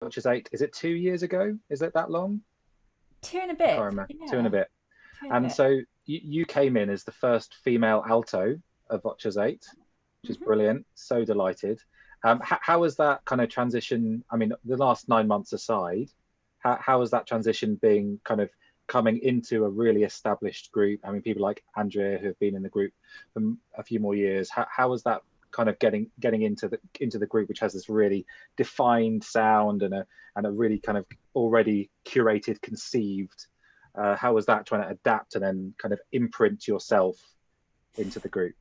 Voces8, is it 2 years ago? Is it that long? Two and a I can't bit. remember. Two and a Yeah, bit. two and a And bit. so you came in as the first female alto of Voces8, which is Hmm. brilliant. So delighted. How was that kind of transition? I mean, the last 9 months aside, how was that transition being kind of coming into a really established group? I mean, people like Andrea who have been in the group for a few more years. How was that kind of getting into the group, which has this really defined sound and a really kind of already curated, conceived. How was that trying to adapt and then kind of imprint yourself into the group?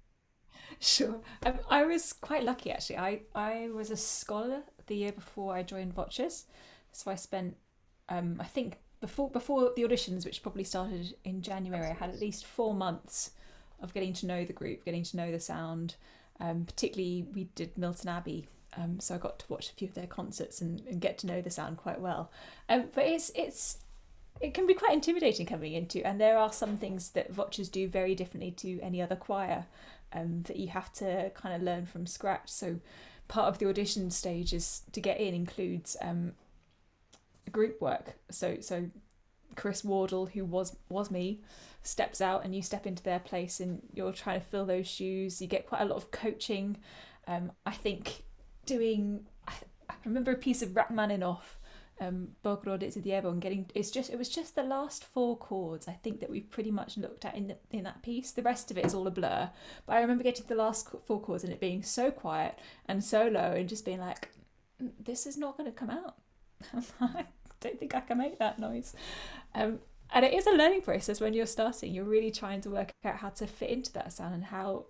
Sure. I was quite lucky actually. I was a scholar the year before I joined Voces, so I spent I think before the auditions, which probably started in January, I had at least 4 months of getting to know the group, getting to know the sound. Particularly, we did Milton Abbey, so I got to watch a few of their concerts and get to know the sound quite well. But it can be quite intimidating coming into, and there are some things that Voces do very differently to any other choir, that you have to kind of learn from scratch. So part of the audition stage is to get in includes group work. So Chris Wardle, who was me, steps out and you step into their place and you're trying to fill those shoes. You get quite a lot of coaching. I think doing. I remember a piece of Rachmaninoff, Bogrod to Diego, and getting it was just the last four chords I think that we pretty much looked at in that piece. The rest of it is all a blur. But I remember getting to the last four chords and it being so quiet and so low and just being like, this is not going to come out. I don't think I can make that noise. And it is a learning process when you're starting. You're really trying to work out how to fit into that sound and how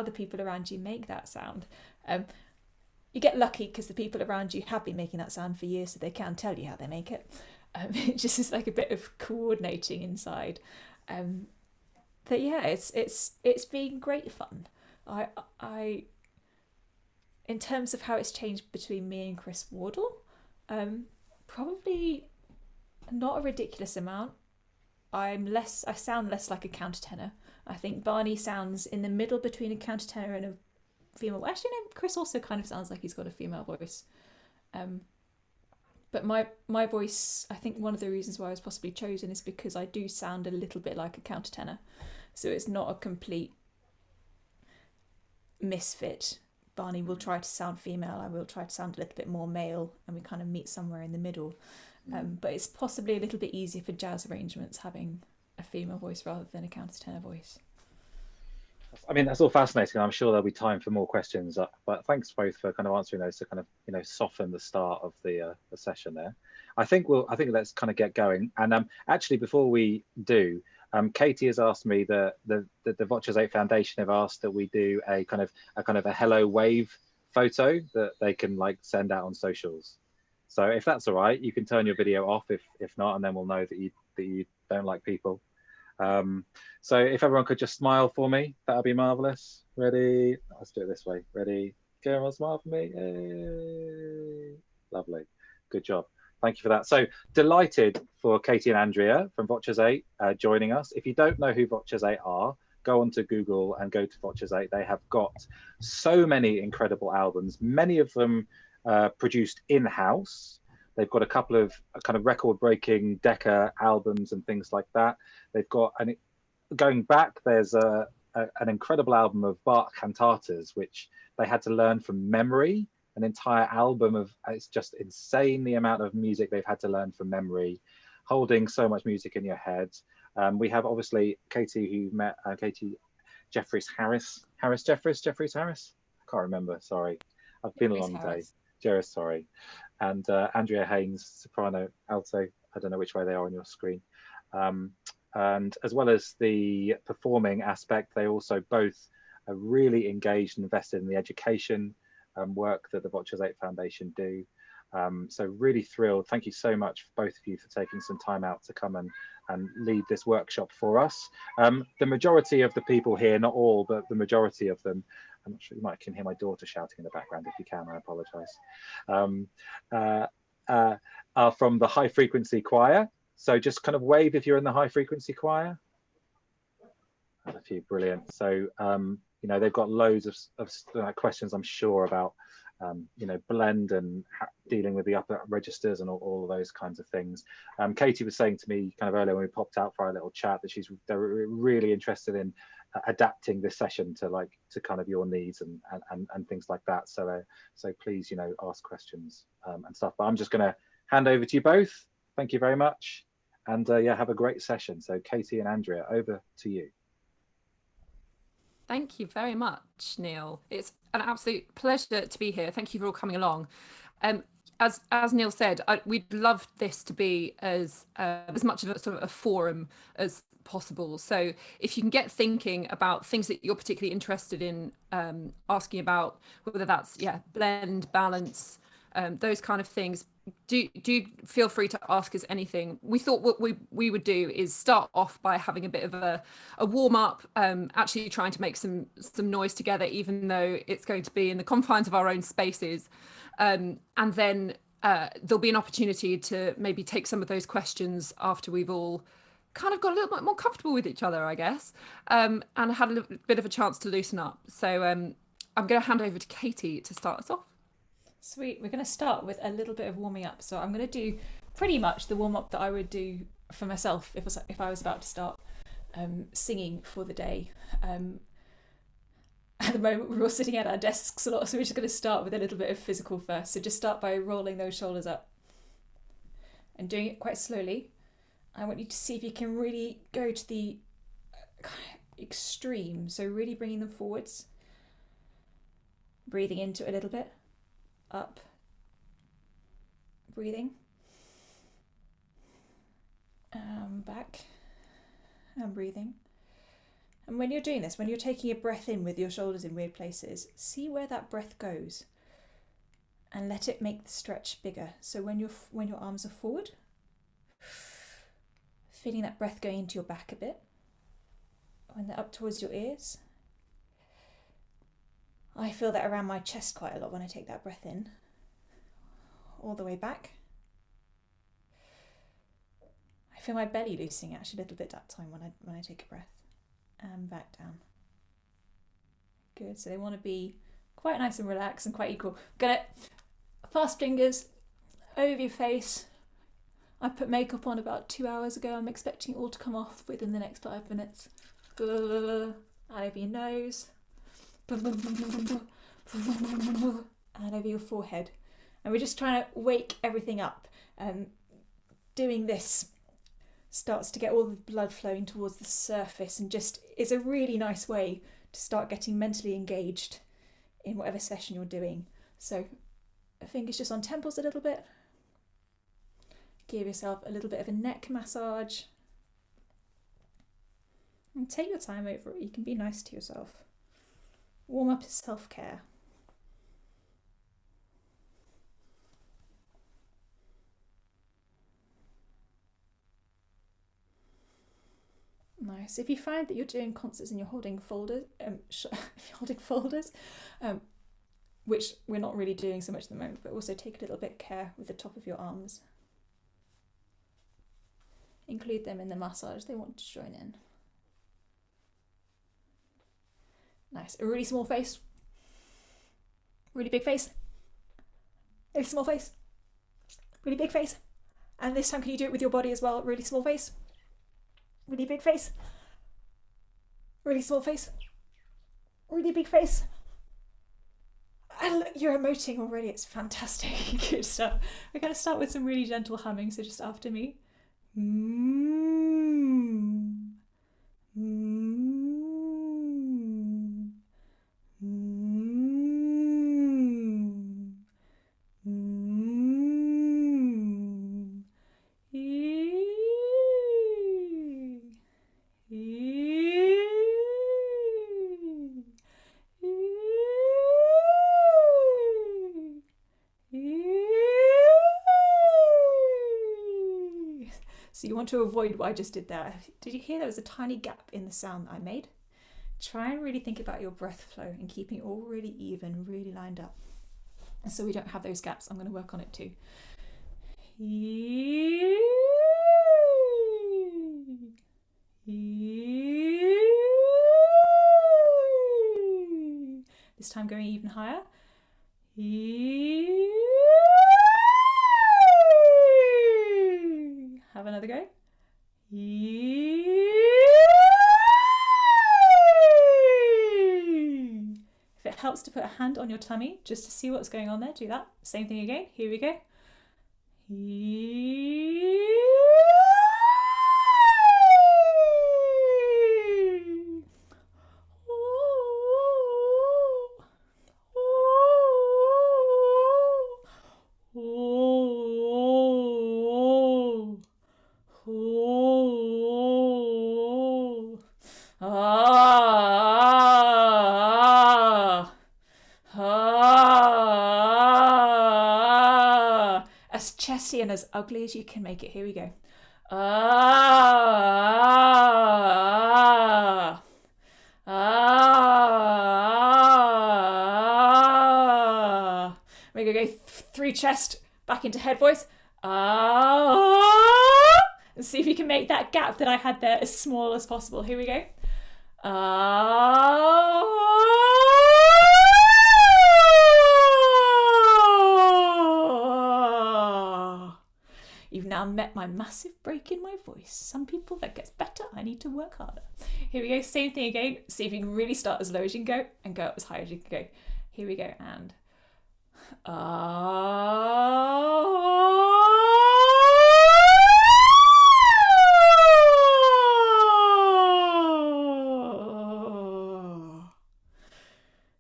the people around you make that sound. You get lucky because the people around you have been making that sound for years, so they can tell you how they make it. It just is like a bit of coordinating inside. Um, but yeah, it's been great fun. I I in terms of how it's changed between me and Chris Wardle, um, probably not a ridiculous amount. I sound less like a countertenor. I think Barney sounds in the middle between a countertenor and a female. Actually, no, Chris also kind of sounds like he's got a female voice. Um, but my voice, I think one of the reasons why I was possibly chosen is because I do sound a little bit like a countertenor, so it's not a complete misfit. Barney will try to sound female. I will try to sound a little bit more male, and we kind of meet somewhere in the middle. But it's possibly a little bit easier for jazz arrangements having a female voice rather than a countertenor voice. I mean, that's all fascinating. I'm sure there'll be time for more questions, but thanks both for kind of answering those to kind of soften the start of the session there. I think let's kind of get going. And actually, before we do, Katie has asked me the Voces8 Foundation have asked that we do a hello wave photo that they can like send out on socials. So if that's all right, you can turn your video off if not, and then we'll know that you don't like people. Um, so if everyone could just smile for me, that would be marvelous. Ready? Let's do it this way. Ready? Can everyone smile for me? Yay. Lovely. Good job. Thank you for that. So delighted for Katie and Andrea from Voces8 joining us. If you don't know who Voces8 are, go onto Google and go to Voces8. They have got so many incredible albums, many of them produced in-house. They've got a couple of kind of record-breaking Decca albums and things like that. They've got going back. There's an incredible album of Bach cantatas, which they had to learn from memory. An entire album of it's just insane the amount of music they've had to learn from memory, holding so much music in your head. We have obviously Katie, who met Katie Jeffries-Harris. Jeffries-Harris. I can't remember. Sorry, I've been a Chris long day. Harris. Jerris, sorry. And Andrea Haines, soprano, alto. I don't know which way they are on your screen. And as well as the performing aspect, they also both are really engaged and invested in the education work that the Voces8 Foundation do. So really thrilled. Thank you so much, both of you, for taking some time out to come and lead this workshop for us. The majority of the people here, not all, but the majority of them, I'm not sure, you might can hear my daughter shouting in the background. If you can, I apologize. Are from the high frequency choir. So just kind of wave if you're in the high frequency choir. A few, brilliant. So they've got loads of questions, I'm sure, about blend and dealing with the upper registers and all of those kinds of things. Katie was saying to me kind of earlier when we popped out for our little chat that they're really interested in adapting this session to kind of your needs and things like that. So please, ask questions and stuff. But I'm just going to hand over to you both. Thank you very much. And have a great session. So Katie and Andrea, over to you. Thank you very much, Neil. It's an absolute pleasure to be here. Thank you for all coming along. As Neil said, we'd love this to be as much of a sort of a forum as possible. So if you can get thinking about things that you're particularly interested in, asking about, whether that's blend, balance, those kind of things, do feel free to ask us anything. We thought what we would do is start off by having a bit of a warm up, actually trying to make some noise together, even though it's going to be in the confines of our own spaces, and then there'll be an opportunity to maybe take some of those questions after we've all kind of got a little bit more comfortable with each other, I guess, and had a little bit of a chance to loosen up. So I'm going to hand over to Katie to start us off. Sweet. We're going to start with a little bit of warming up. So I'm going to do pretty much the warm up that I would do for myself if I was about to start singing for the day. At the moment, we're all sitting at our desks a lot, so we're just going to start with a little bit of physical first. So just start by rolling those shoulders up and doing it quite slowly. I want you to see if you can really go to the extreme. So really bringing them forwards, breathing into it a little bit. Up, breathing, back, and breathing. And when you're doing this, when you're taking a breath in with your shoulders in weird places, see where that breath goes and let it make the stretch bigger. So when your arms are forward, feeling that breath going into your back a bit. When they're up towards your ears, I feel that around my chest quite a lot when I take that breath in, all the way back. I feel my belly loosening actually a little bit that time when I take a breath, and back down. Good. So they want to be quite nice and relaxed and quite equal. Gonna fast fingers over your face. I put makeup on about 2 hours ago. I'm expecting it all to come off within the next 5 minutes. Out of your nose. And over your forehead. And we're just trying to wake everything up. Doing this starts to get all the blood flowing towards the surface and just is a really nice way to start getting mentally engaged in whatever session you're doing. So fingers just on temples a little bit. Give yourself a little bit of a neck massage. And take your time over it. You can be nice to yourself. Warm up is self-care. Nice. If you find that you're doing concerts and you're holding folders, which we're not really doing so much at the moment, but also take a little bit of care with the top of your arms. Include them in the massage. They want to join in. Nice. A really small face. Really big face. Really small face. Really big face. And this time can you do it with your body as well? Really small face. Really big face. Really small face. Really big face. And look, you're emoting already. It's fantastic. Good stuff. We're going to start with some really gentle humming. So just after me. So you want to avoid what I just did there. Did you hear there was a tiny gap in the sound that I made? Try and really think about your breath flow and keeping it all really even, really lined up. And so we don't have those gaps. I'm going to work on it too. This time going even higher. Have another go. If it helps to put a hand on your tummy just to see what's going on there, do that. Same thing again. Here we go. As chesty and as ugly as you can make it. Here we go. We're going to go through chest, back into head voice. And see if you can make that gap that I had there as small as possible. Here we go. You've now met my massive break in my voice. Some people that gets better, I need to work harder. Here we go, same thing again. See if you can really start as low as you can go and go up as high as you can go. Here we go, and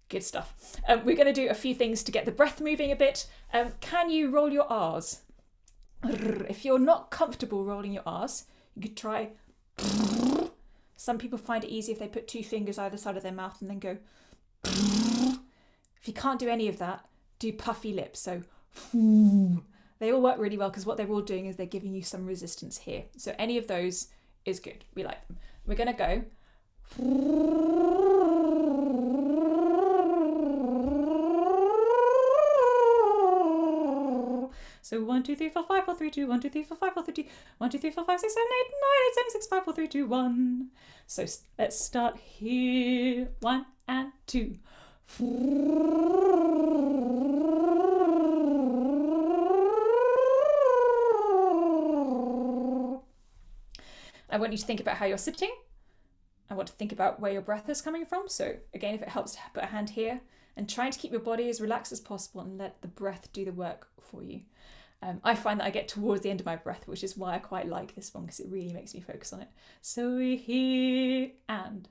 good stuff. We're going to do a few things to get the breath moving a bit. Can you roll your R's? If you're not comfortable rolling your R's, you could try. Some people find it easy if they put two fingers either side of their mouth and then go. If you can't do any of that, do puffy lips. So they all work really well because what they're all doing is they're giving you some resistance here. So any of those is good. We like them. We're going to go. So 1, 2, 3, 4, 5, 4, 3, 2, 1, 2, 3, 4, 5, 4, 3, 2, 1, 2, 3, 4, 5, 6, 7, 8, 9, 8, 7, 6, 5, 4, 3, 2, 1. So let's start here. 1 and 2. I want you to think about how you're sitting. I want to think about where your breath is coming from. So again, if it helps to put a hand here and trying to keep your body as relaxed as possible and let the breath do the work for you. I find that I get towards the end of my breath, which is why I quite like this one because it really makes me focus on it. So we're here and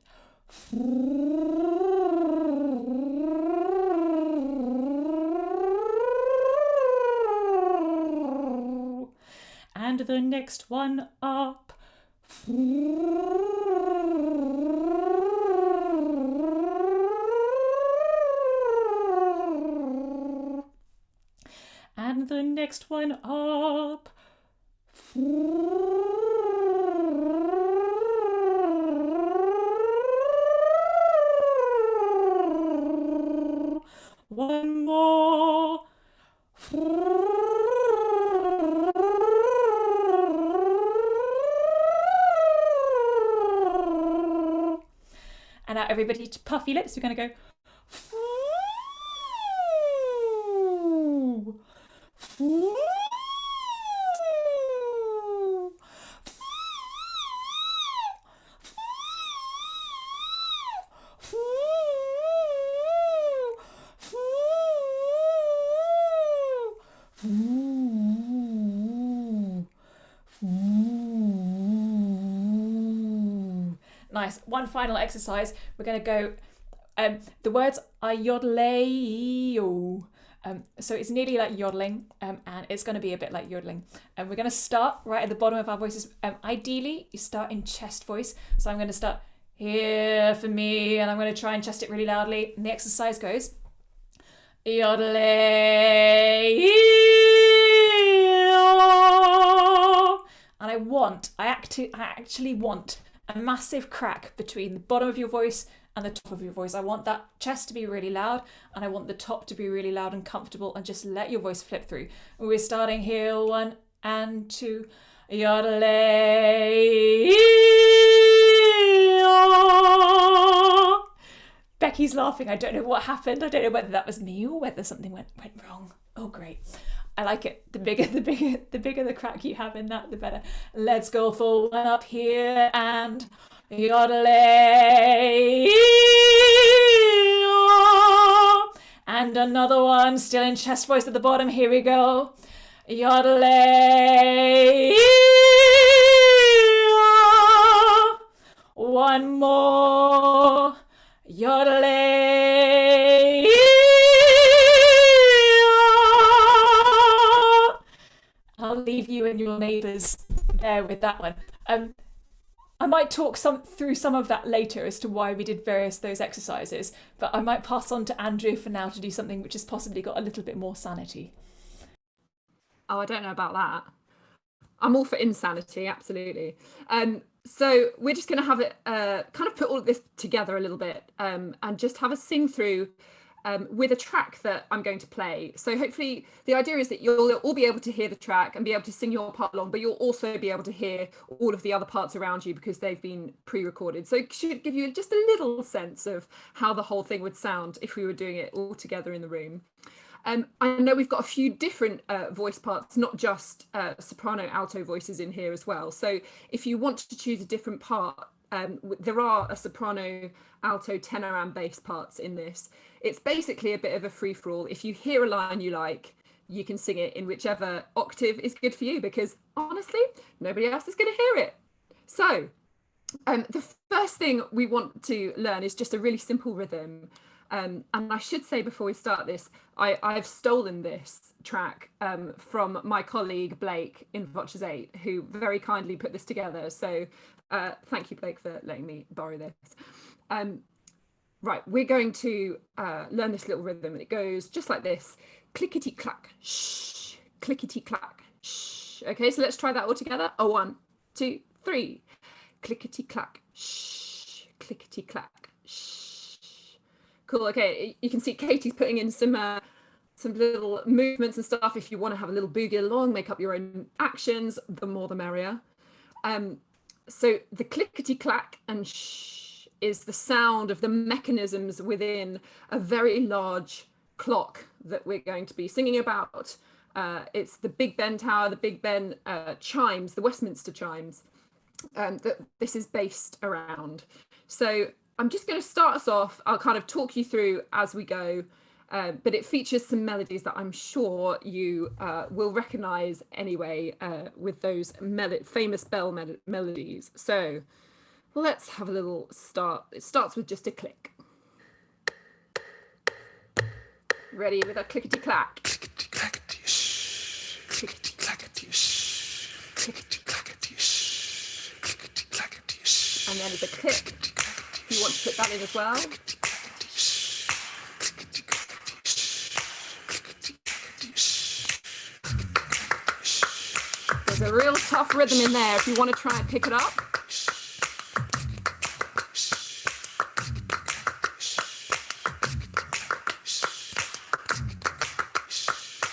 the next one up. And the next one up. One more. And now everybody to puffy lips. We're going to go. Nice. One final exercise. We're going to go. The words are yodelay. So it's nearly like yodeling, and it's going to be a bit like yodeling. And we're going to start right at the bottom of our voices. Ideally, you start in chest voice. So I'm going to start here for me, and I'm going to try and chest it really loudly. And the exercise goes yodelay. And I actually want a massive crack between the bottom of your voice and the top of your voice. I want that chest to be really loud and I want the top to be really loud and comfortable, and just let your voice flip through. We're starting here, 1 and 2. Yodelay. Becky's laughing. I don't know what happened. I don't know whether that was me or whether something went wrong. Oh, great. I like it. The bigger the crack you have in that, the better. Let's go for one up here and yodelay. And another one, still in chest voice at the bottom. Here we go. Yodelay. One more. Yodelay. I'll leave you and your neighbours there with that one. I might talk through some of that later as to why we did those exercises, but I might pass on to Andrea for now to do something which has possibly got a little bit more sanity. Oh, I don't know about that. I'm all for insanity, absolutely. So we're just going to have it kind of put all of this together a little bit and just have a sing through with a track that I'm going to play. So hopefully the idea is that you'll all be able to hear the track and be able to sing your part along, but you'll also be able to hear all of the other parts around you because they've been pre-recorded. So it should give you just a little sense of how the whole thing would sound if we were doing it all together in the room. I know we've got a few different voice parts, not just soprano, alto voices in here as well. So if you want to choose a different part, there are a soprano, alto, tenor and bass parts in this. It's basically a bit of a free-for-all. If you hear a line you like, you can sing it in whichever octave is good for you, because honestly, nobody else is going to hear it. So the first thing we want to learn is just a really simple rhythm. And I should say before we start this, I've stolen this track from my colleague Blake in Voces8, who very kindly put this together. So thank you, Blake, for letting me borrow this. Right, we're going to learn this little rhythm, and it goes just like this: clickety clack, shh, clickety clack, shh. Okay, so let's try that all together. A 1, 2, 3, clickety clack, shh, clickety clack, shh. Cool. Okay, you can see Katie's putting in some little movements and stuff. If you want to have a little boogie along, make up your own actions, the more the merrier. So the clickety clack and shh is the sound of the mechanisms within a very large clock that we're going to be singing about. It's the Big Ben Tower, the Big Ben chimes, the Westminster chimes that this is based around. So I'm just going to start us off. I'll kind of talk you through as we go, but it features some melodies that I'm sure you will recognize anyway with those famous bell melodies. So let's have a little start. It starts with just a click. Ready with a clickety clack. Clickety clackety shh. Clickety clackety shh. Clickety clackety shh. Clickety clackety shh. And then there's a click. If you want to put that in as well. There's a real tough rhythm in there if you want to try and pick it up.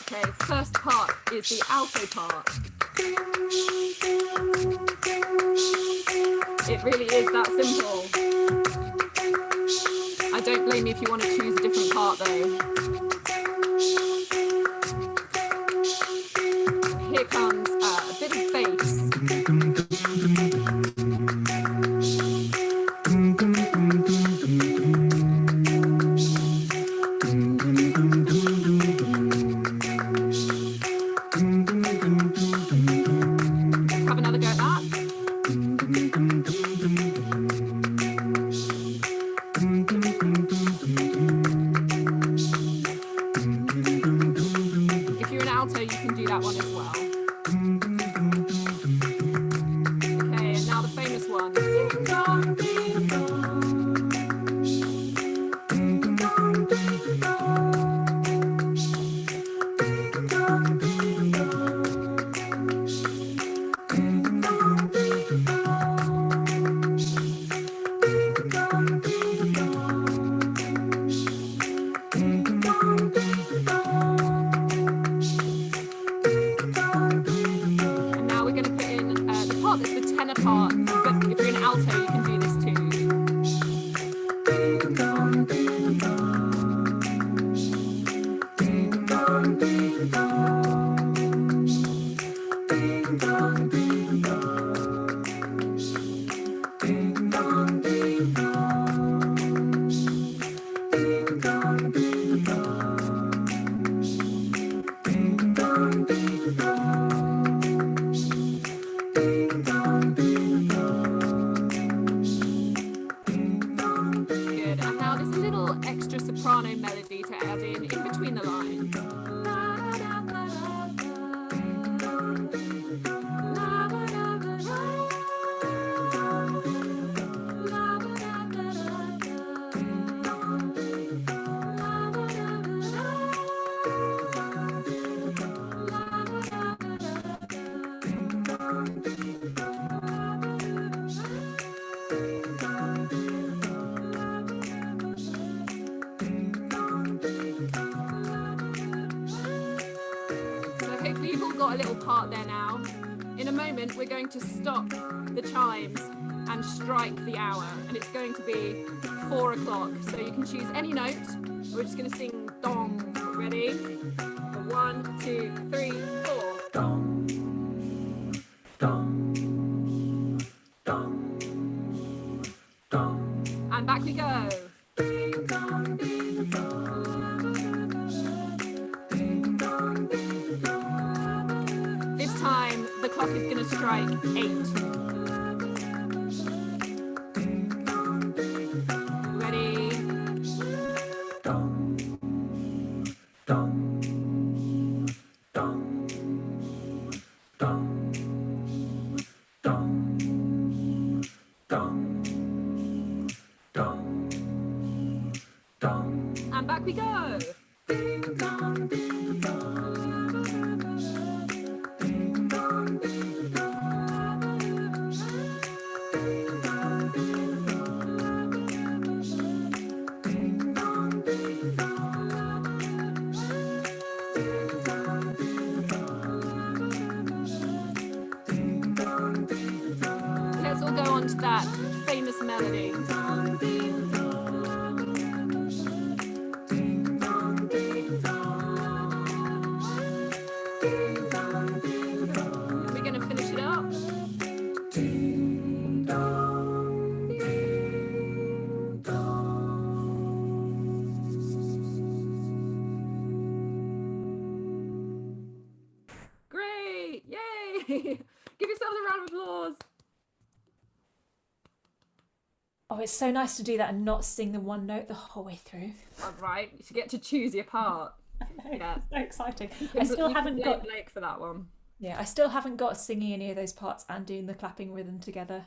Okay, first part is the alto part. It really is that simple. I don't blame you if you want to choose a different part though. Here comes a bit of bass. Let's have another go at that. If you're an alto, you can do that one as well. Okay, and now the famous one. Good. And now there's a little extra soprano melody to add in between the lines. So hopefully you've all got a little part there now. In a moment, we're going to stop the chimes and strike the hour, and it's going to be 4 o'clock. So you can choose any note. We're just going to sing dong. Ready? 1, 2, 3, 4. Dong, dong, dong, dong. And back we go. Ding dong, ding dong. Ding dong, ding dong. This time the clock is going to strike 8. Ready? Dong, dong, dong, dong, dong, dong, dong, dong. And back we go. Ding dong, ding dong. Ding dong, ding dong. Ding dong, ding dong. Ding dong, ding dong. Ding dong, ding dong. Ding dong, ding dong. Let's all go on to that famous melody. Ding dong, ding dong. Ding dong, ding dong. Ding dong, ding dong. We're going to finish it up. Ding dong, ding dong. Great! Yay! Give yourselves a round of applause. Oh, it's so nice to do that and not sing the one note the whole way through. All right, you get to choose your part. Yeah. It's so exciting. You I still can haven't blame got Blake for that one. I still haven't got singing any of those parts and doing the clapping rhythm together.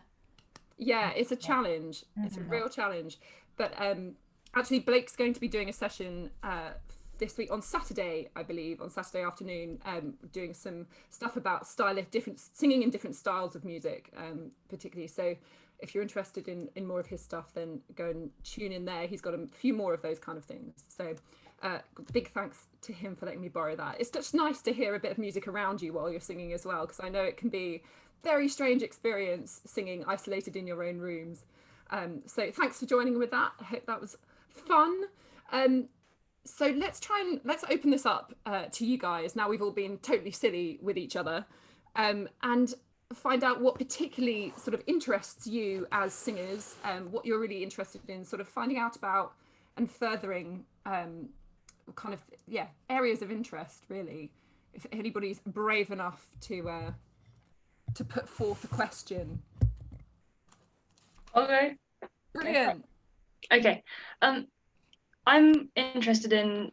Yeah, it's a challenge. It's a real challenge. But actually, Blake's going to be doing a session this week on Saturday, I believe, on Saturday afternoon, doing some stuff about different singing in different styles of music, particularly. So if you're interested in more of his stuff, then go and tune in there. He's got a few more of those kind of things. So big thanks to him for letting me borrow that. It's just nice to hear a bit of music around you while you're singing as well, because I know it can be very strange experience singing isolated in your own rooms. So thanks for joining with that. I hope that was fun. So let's open this up to you guys. Now we've all been totally silly with each other, and find out what particularly sort of interests you as singers, what you're really interested in sort of finding out about and furthering kind of areas of interest, really. If anybody's brave enough to put forth a question. Okay. Brilliant. Okay. I'm interested in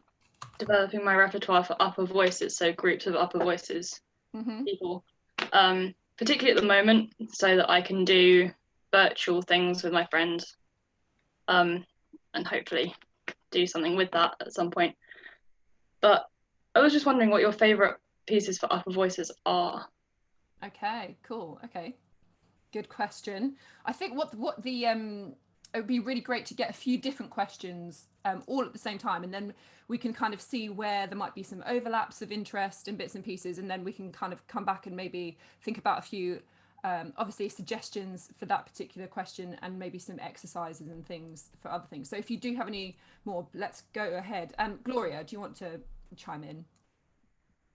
developing my repertoire for upper voices, so groups of upper voices people, particularly at the moment, so that I can do virtual things with my friends, and hopefully do something with that at some point. But I was just wondering what your favourite pieces for upper voices are. Okay, cool. Okay, good question. I think what the it would be really great to get a few different questions all at the same time, and then we can kind of see where there might be some overlaps of interest in bits and pieces, and then we can kind of come back and maybe think about a few obviously suggestions for that particular question, and maybe some exercises and things for other things. So if you do have any more, let's go ahead. Gloria, do you want to chime in?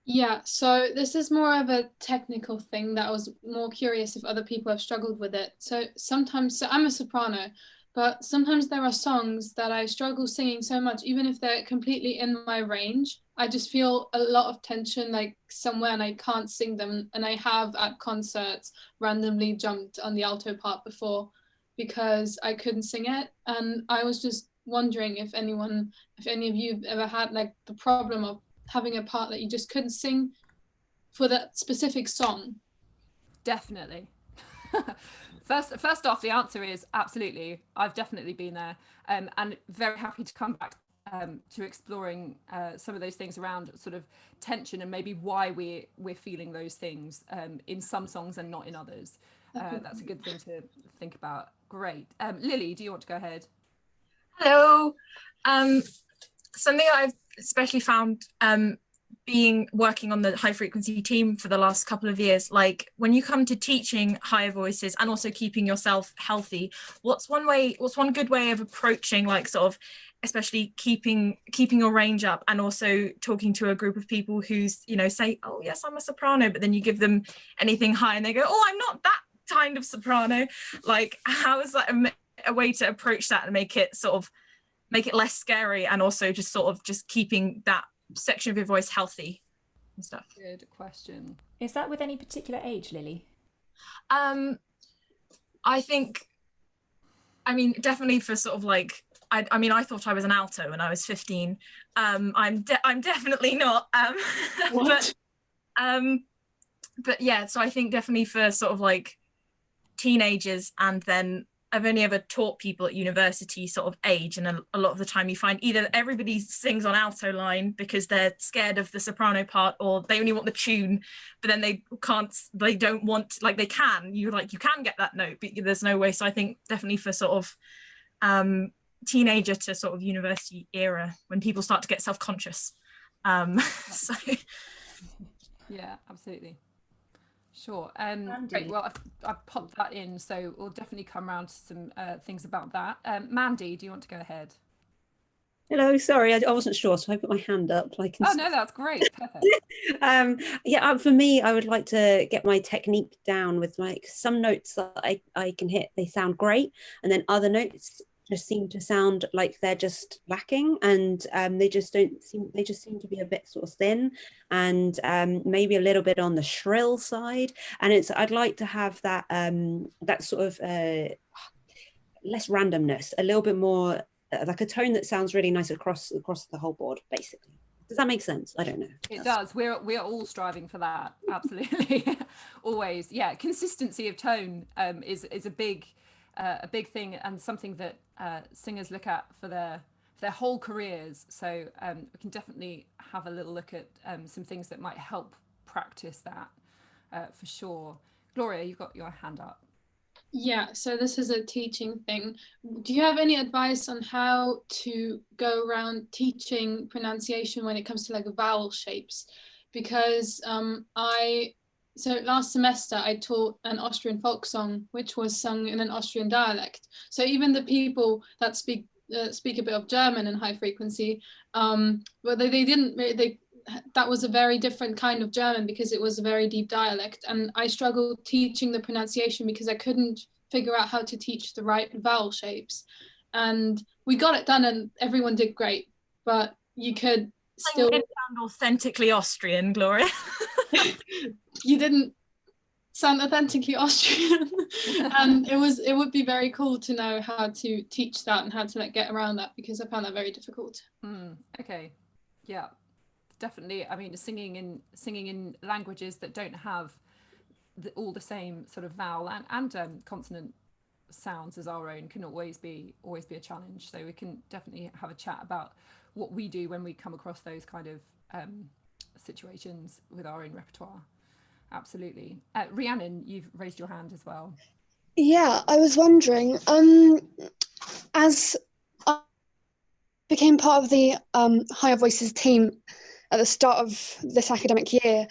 Yeah, so this is more of a technical thing that I was more curious if other people have struggled with it. So sometimes, so I'm a soprano, but sometimes there are songs that I struggle singing so much, even if they're completely in my range. I just feel a lot of tension like somewhere and I can't sing them. And I have at concerts randomly jumped on the alto part before because I couldn't sing it. And I was just wondering if any of you have ever had like the problem of having a part that you just couldn't sing for that specific song. Definitely. First off, the answer is absolutely. I've definitely been there, and very happy to come back to exploring some of those things around sort of tension and maybe why we're feeling those things in some songs and not in others. That's a good thing to think about. Great. Lily, do you want to go ahead? Hello. Something I've especially found being working on the high frequency team for the last couple of years, like when you come to teaching higher voices and also keeping yourself healthy, what's one good way of approaching, like sort of especially keeping your range up and also talking to a group of people who's, you know, say, oh yes, I'm a soprano, but then you give them anything high and they go, oh, I'm not that kind of soprano. Like, how is that a way to approach that and make it less scary and also just sort of just keeping that section of your voice healthy and stuff? Good question. Is that with any particular age, Lily? I think, I mean, definitely for sort of like, I mean, I thought I was an alto when I was 15. I'm definitely not. What? But yeah, so I think definitely for sort of like teenagers, and then I've only ever taught people at university sort of age, and a lot of the time you find either everybody sings on alto line because they're scared of the soprano part, or they only want the tune, but then they don't want, like, they can, you can get that note, but there's no way. So I think definitely for sort of teenager to sort of university era, when people start to get self-conscious. So yeah, absolutely. Sure. Great. Well, I've popped that in, so we'll definitely come around to some things about that. Mandy, do you want to go ahead? Hello, sorry, I wasn't sure, so I put my hand up. Oh no, that's great. Perfect. Yeah, for me, I would like to get my technique down with like some notes that I can hit, they sound great, and then other notes just seem to sound like they're just lacking, and they just seem to be a bit sort of thin, and maybe a little bit on the shrill side. And I'd like to have that that sort of less randomness, a little bit more like a tone that sounds really nice across the whole board, basically. Does that make sense? I don't know. It does. We're all striving for that. Absolutely. Always. Yeah. Consistency of tone is a big thing, and something that singers look at for their whole careers. So we can definitely have a little look at some things that might help practice that for sure. Gloria, you've got your hand up. Yeah, so this is a teaching thing. Do you have any advice on how to go around teaching pronunciation when it comes to like vowel shapes? Because so last semester I taught an Austrian folk song which was sung in an Austrian dialect. So even the people that speak a bit of German in high frequency, but that was a very different kind of German because it was a very deep dialect, and I struggled teaching the pronunciation because I couldn't figure out how to teach the right vowel shapes. And we got it done and everyone did great, but you could still... You sound authentically Austrian, Gloria. You didn't sound authentically Austrian. And it would be very cool to know how to teach that and how to like get around that, because I found that very difficult. Okay. Yeah. Definitely. I mean, singing in languages that don't have all the same sort of vowel and consonant sounds as our own can always be a challenge. So we can definitely have a chat about what we do when we come across those kind of situations with our own repertoire. Absolutely. Rhiannon, you've raised your hand as well. Yeah, I was wondering, as I became part of the Higher Voices team at the start of this academic year,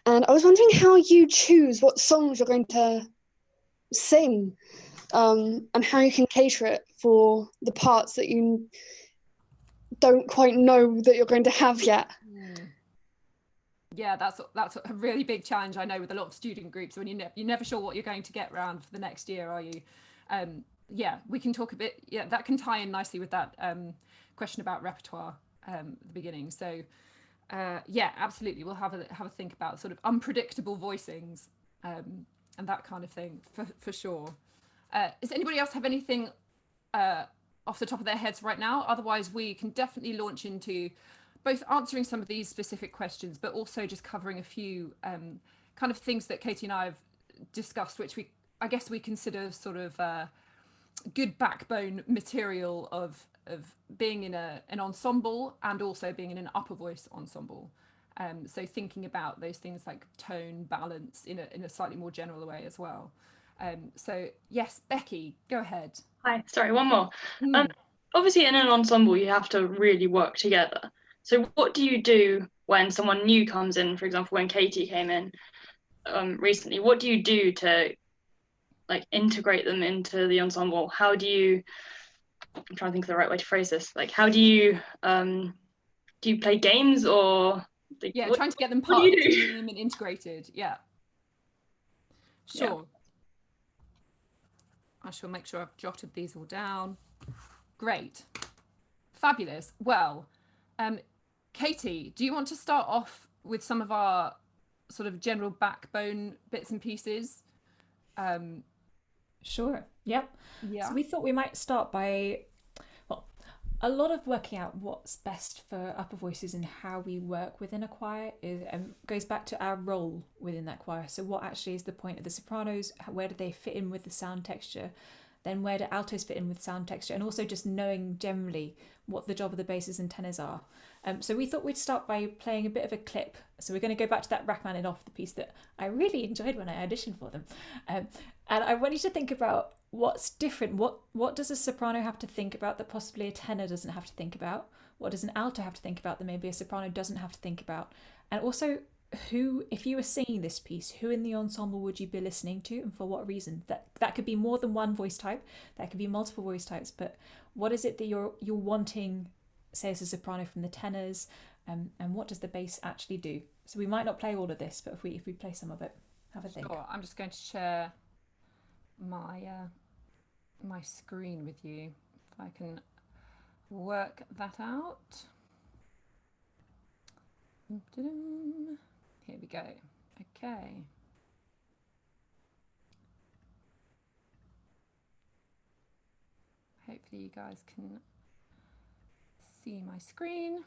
and I was wondering how you choose what songs you're going to sing, and how you can cater it for the parts that you don't quite know that you're going to have yet. Yeah, that's a really big challenge, I know, with a lot of student groups, when you're never sure what you're going to get round for the next year, are you? Yeah, we can talk a bit. Yeah, that can tie in nicely with that question about repertoire at the beginning. So yeah, absolutely, we'll have a think about sort of unpredictable voicings and that kind of thing for sure. Does anybody else have anything off the top of their heads right now? Otherwise, we can definitely launch into both answering some of these specific questions, but also just covering a few kind of things that Katie and I have discussed, which I guess we consider sort of good backbone material of being in an ensemble and also being in an upper voice ensemble. So thinking about those things like tone, balance in a slightly more general way as well. So yes, Becky, go ahead. Hi, sorry, one more. Obviously in an ensemble you have to really work together. So what do you do when someone new comes in, for example, when Katie came in recently? What do you do to like integrate them into the ensemble? How do you, I'm trying to think of the right way to phrase this, like how do you play games, or like, yeah, trying to get them part of the team and integrated. Yeah, sure. Yeah. I shall make sure I've jotted these all down. Great, fabulous. Well, Katie, do you want to start off with some of our sort of general backbone bits and pieces? Sure. Yep. Yeah. So we thought we might start by, well, a lot of working out what's best for upper voices and how we work within a choir goes back to our role within that choir. So what actually is the point of the sopranos? Where do they fit in with the sound texture? Then where do altos fit in with sound texture? And also just knowing generally what the job of the basses and tenors are. So we thought we'd start by playing a bit of a clip. So we're going to go back to that Rachmaninoff, the piece that I really enjoyed when I auditioned for them. And I want you to think about what's different. What does a soprano have to think about that possibly a tenor doesn't have to think about? What does an alto have to think about that maybe a soprano doesn't have to think about? And also, who, if you were singing this piece, who in the ensemble would you be listening to, and for what reason? That could be more than one voice type, that could be multiple voice types, but what is it that you're wanting, say, as a soprano from the tenors, and what does the bass actually do? So we might not play all of this, but if we play some of it, have a think. Sure. I'm just going to share my my screen with you, if I can work that out. Here we go. Okay. Hopefully you guys can see my screen.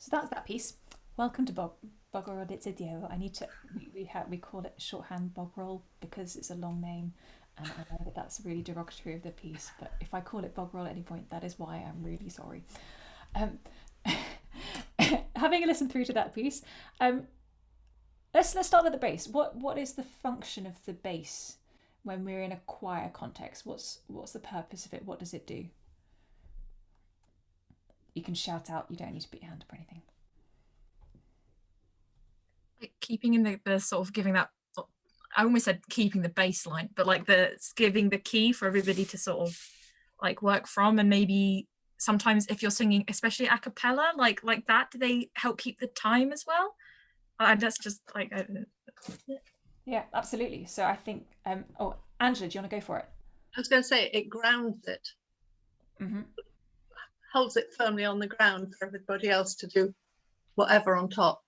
So that's that piece. Welcome to Boggerod Idio. I need to, we call it shorthand Bogrol because it's a long name, and I know that that's really derogatory of the piece, but if I call it Bogrol at any point, that is why. I'm really sorry. Having listened through to that piece, let's start with the bass. What is the function of the bass when we're in a choir context? What's the purpose of it? What does it do? You can shout out. You don't need to put your hand up or anything. Like keeping in the sort of giving that, I almost said keeping the bass line, but like giving the key for everybody to sort of like work from. And maybe sometimes if you're singing, especially a cappella, like that, do they help keep the time as well? That's just like, I don't know. Yeah, absolutely. So I think, oh, Angela, do you want to go for it? I was going to say it grounds it, holds it firmly on the ground for everybody else to do whatever on top.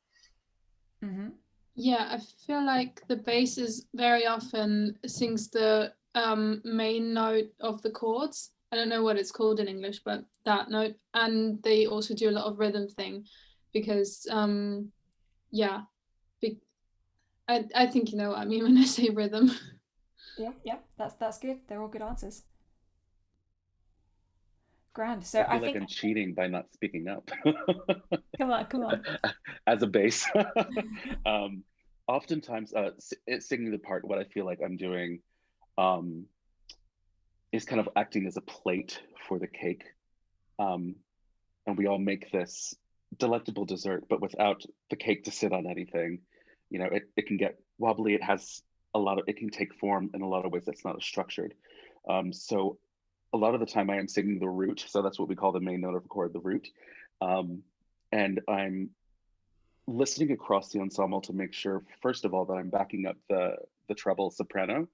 Yeah, I feel like the bass is very often sings the main note of the chords. I don't know what it's called in English, but that note. And they also do a lot of rhythm thing because, yeah, I think you know what I mean when I say rhythm. Yeah, that's good. They're all good answers. Grand. So I feel like I'm cheating by not speaking up. Come on. As a bass. Oftentimes, singing the part, what I feel like I'm doing is kind of acting as a plate for the cake. And we all make this delectable dessert, but without the cake to sit on anything, you know, it can get wobbly. It has it can take form in a lot of ways that's not as structured. So a lot of the time I am singing the root. So that's what we call the main note of a chord, the root. And I'm listening across the ensemble to make sure, first of all, that I'm backing up the treble soprano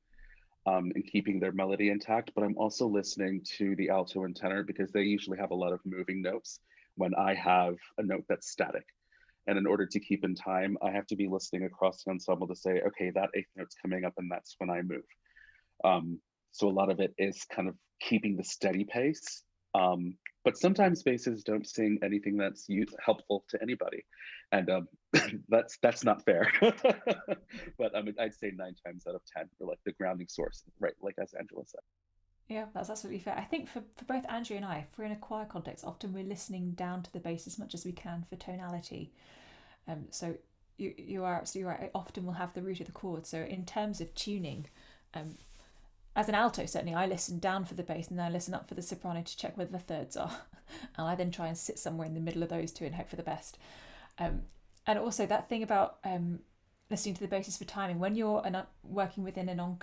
and keeping their melody intact, but I'm also listening to the alto and tenor because they usually have a lot of moving notes when I have a note that's static. And in order to keep in time, I have to be listening across the ensemble to say, okay, that eighth note's coming up and that's when I move. So a lot of it is kind of keeping the steady pace. But sometimes basses don't sing anything that's helpful to anybody. And that's not fair. But I mean, I'd say 9 times out of 10 are like the grounding source, right? Like as Angela said. Yeah, that's absolutely fair. I think for both Andrea and I, if we're in a choir context, often we're listening down to the bass as much as we can for tonality. So you are absolutely right. I often will have the root of the chord. So in terms of tuning, as an alto, certainly I listen down for the bass and then I listen up for the soprano to check where the thirds are. And I then try and sit somewhere in the middle of those two and hope for the best. And also that thing about listening to the basis for timing, when you're working within an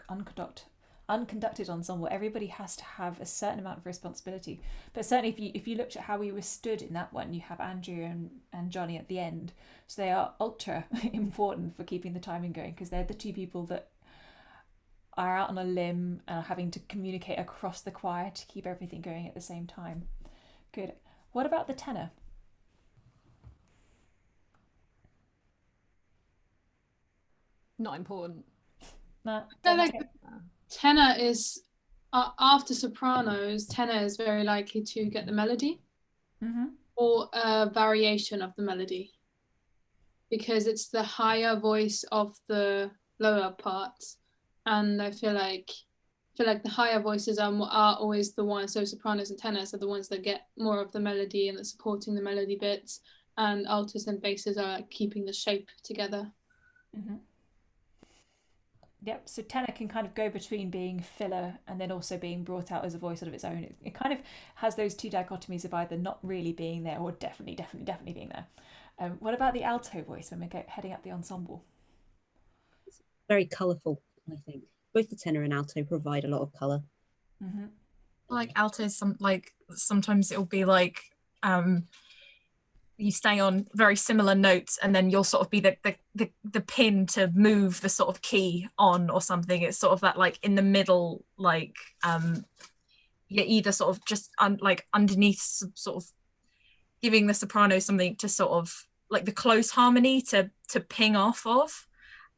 unconducted ensemble, everybody has to have a certain amount of responsibility. But certainly if you looked at how we were stood in that one, you have Andrea and Johnny at the end. So they are ultra important for keeping the timing going because they're the two people that are out on a limb and are having to communicate across the choir to keep everything going at the same time. Good. What about the tenor? Not important. No. I feel like tenor is, after sopranos, tenor is very likely to get the melody or a variation of the melody because it's the higher voice of the lower parts. And I feel like the higher voices are always the ones, so sopranos and tenors are the ones that get more of the melody and the supporting the melody bits, and altos and basses are keeping the shape together. Yep, so tenor can kind of go between being filler and then also being brought out as a voice of its own. It kind of has those two dichotomies of either not really being there or definitely being there. What about the alto voice when we're heading up the ensemble? It's very colourful, I think. Both the tenor and alto provide a lot of colour. Like altos, sometimes it'll be like you stay on very similar notes and then you'll sort of be the pin to move the sort of key on or something. It's sort of that like in the middle, like you're either sort of just like underneath, sort of giving the soprano something to sort of like the close harmony to ping off of.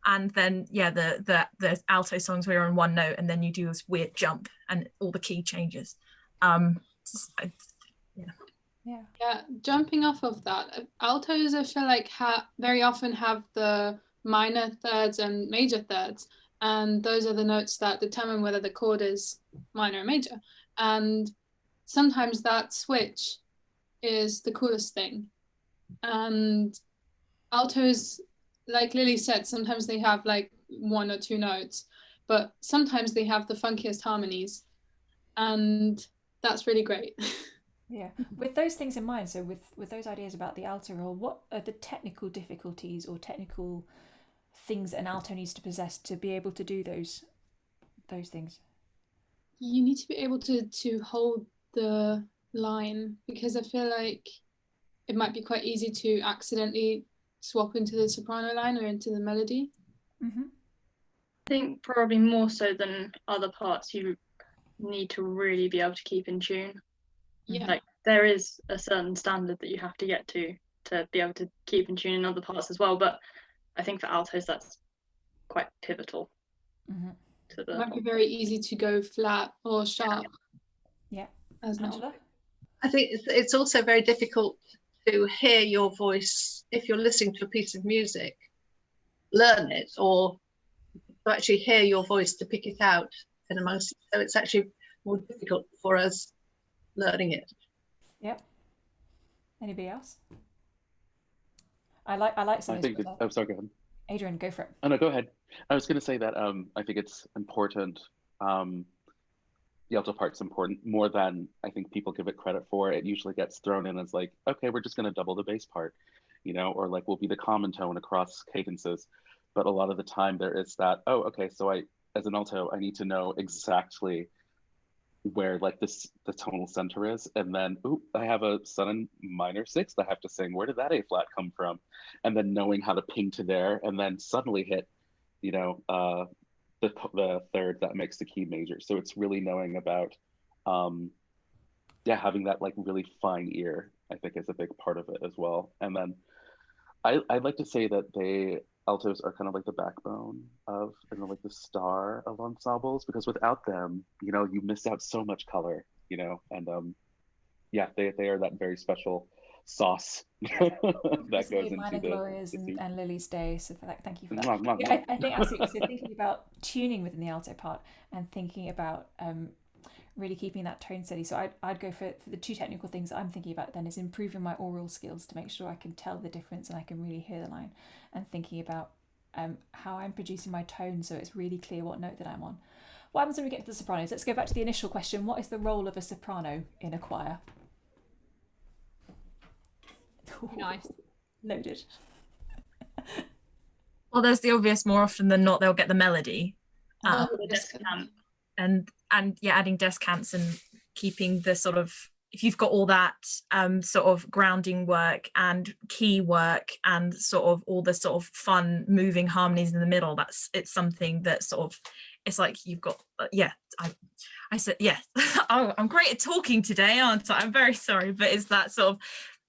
And then the alto songs where you're on one note and then you do this weird jump and all the key changes. Yeah, jumping off of that, altos I feel like very often have the minor thirds and major thirds, and those are the notes that determine whether the chord is minor or major. And sometimes that switch is the coolest thing. And altos, like Lily said, sometimes they have like 1 or 2 notes, but sometimes they have the funkiest harmonies, and that's really great. Yeah, with those things in mind, so with those ideas about the alto role, what are the technical difficulties or technical things an alto needs to possess to be able to do those things? You need to be able to hold the line, because I feel like it might be quite easy to accidentally swap into the soprano line or into the melody. Mm-hmm. I think probably more so than other parts, you need to really be able to keep in tune. Yeah. Like there is a certain standard that you have to get to be able to keep in tune in other parts as well. But I think for altos, that's quite pivotal. Mm-hmm. It might be very easy to go flat or sharp. Yeah. As Angela? I think it's also very difficult to hear your voice if you're listening to a piece of music, learn it, or to actually hear your voice to pick it out in amongst it. So it's actually more difficult for us learning it. Yep. Anybody else? I like some I of think those. I'm sorry, go ahead. Adrian, go for it. Oh no, go ahead. I was going to say that I think it's important. The alto part's important more than I think people give it credit for. It usually gets thrown in as like, okay, we're just going to double the bass part, you know, or like we'll be the common tone across cadences. But a lot of the time there is that, oh, okay, so as an alto, I need to know exactly where like the tonal center is, and then I have a sudden minor sixth I have to sing. Where did that A flat come from? And then knowing how to ping to there, and then suddenly hit, you know, the third that makes the key major. So it's really knowing about, having that like really fine ear, I think is a big part of it as well. And then I'd like to say that altos are kind of like the backbone of, and like the star of ensembles, because without them, you know, you miss out so much color, you know, and they are that very special sauce that goes into Minor the Glorias and Lily's Day. So thank you for that. Mwah, mwah, Yeah, mwah. I think absolutely. So thinking about tuning within the alto part and thinking about really keeping that tone steady. So I'd go for the two technical things I'm thinking about then is improving my oral skills to make sure I can tell the difference and I can really hear the line, and thinking about how I'm producing my tone so it's really clear what note that I'm on. What happens when we get to the sopranos? Let's go back to the initial question. What is the role of a soprano in a choir? Nice. Loaded. Well, there's the obvious, more often than not, they'll get the melody. And adding descants and keeping the sort of, if you've got all that sort of grounding work and key work and sort of all the sort of fun moving harmonies in the middle, it's something that sort of, it's like you've got, I said, yeah. Oh, I'm great at talking today, aren't I? I'm very sorry, but it's that sort of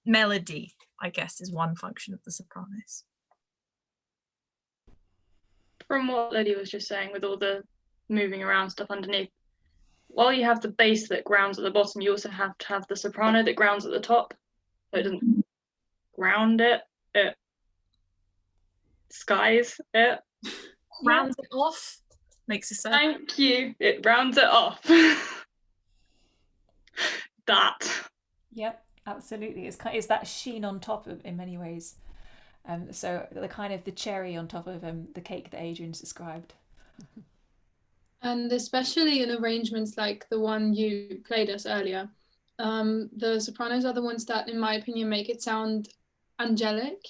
melody, I guess, is one function of the sopranos. From what Lily was just saying, with all the moving around stuff underneath, while you have the bass that grounds at the bottom, you also have to have the soprano that grounds at the top. So it doesn't ground it, it skies it. Rounds it off, makes it so. Thank you. It rounds it off. That. Yep, absolutely. It's that sheen on top of, in many ways. So the kind of the cherry on top of the cake that Adrian's described. And especially in arrangements like the one you played us earlier, the sopranos are the ones that, in my opinion, make it sound angelic,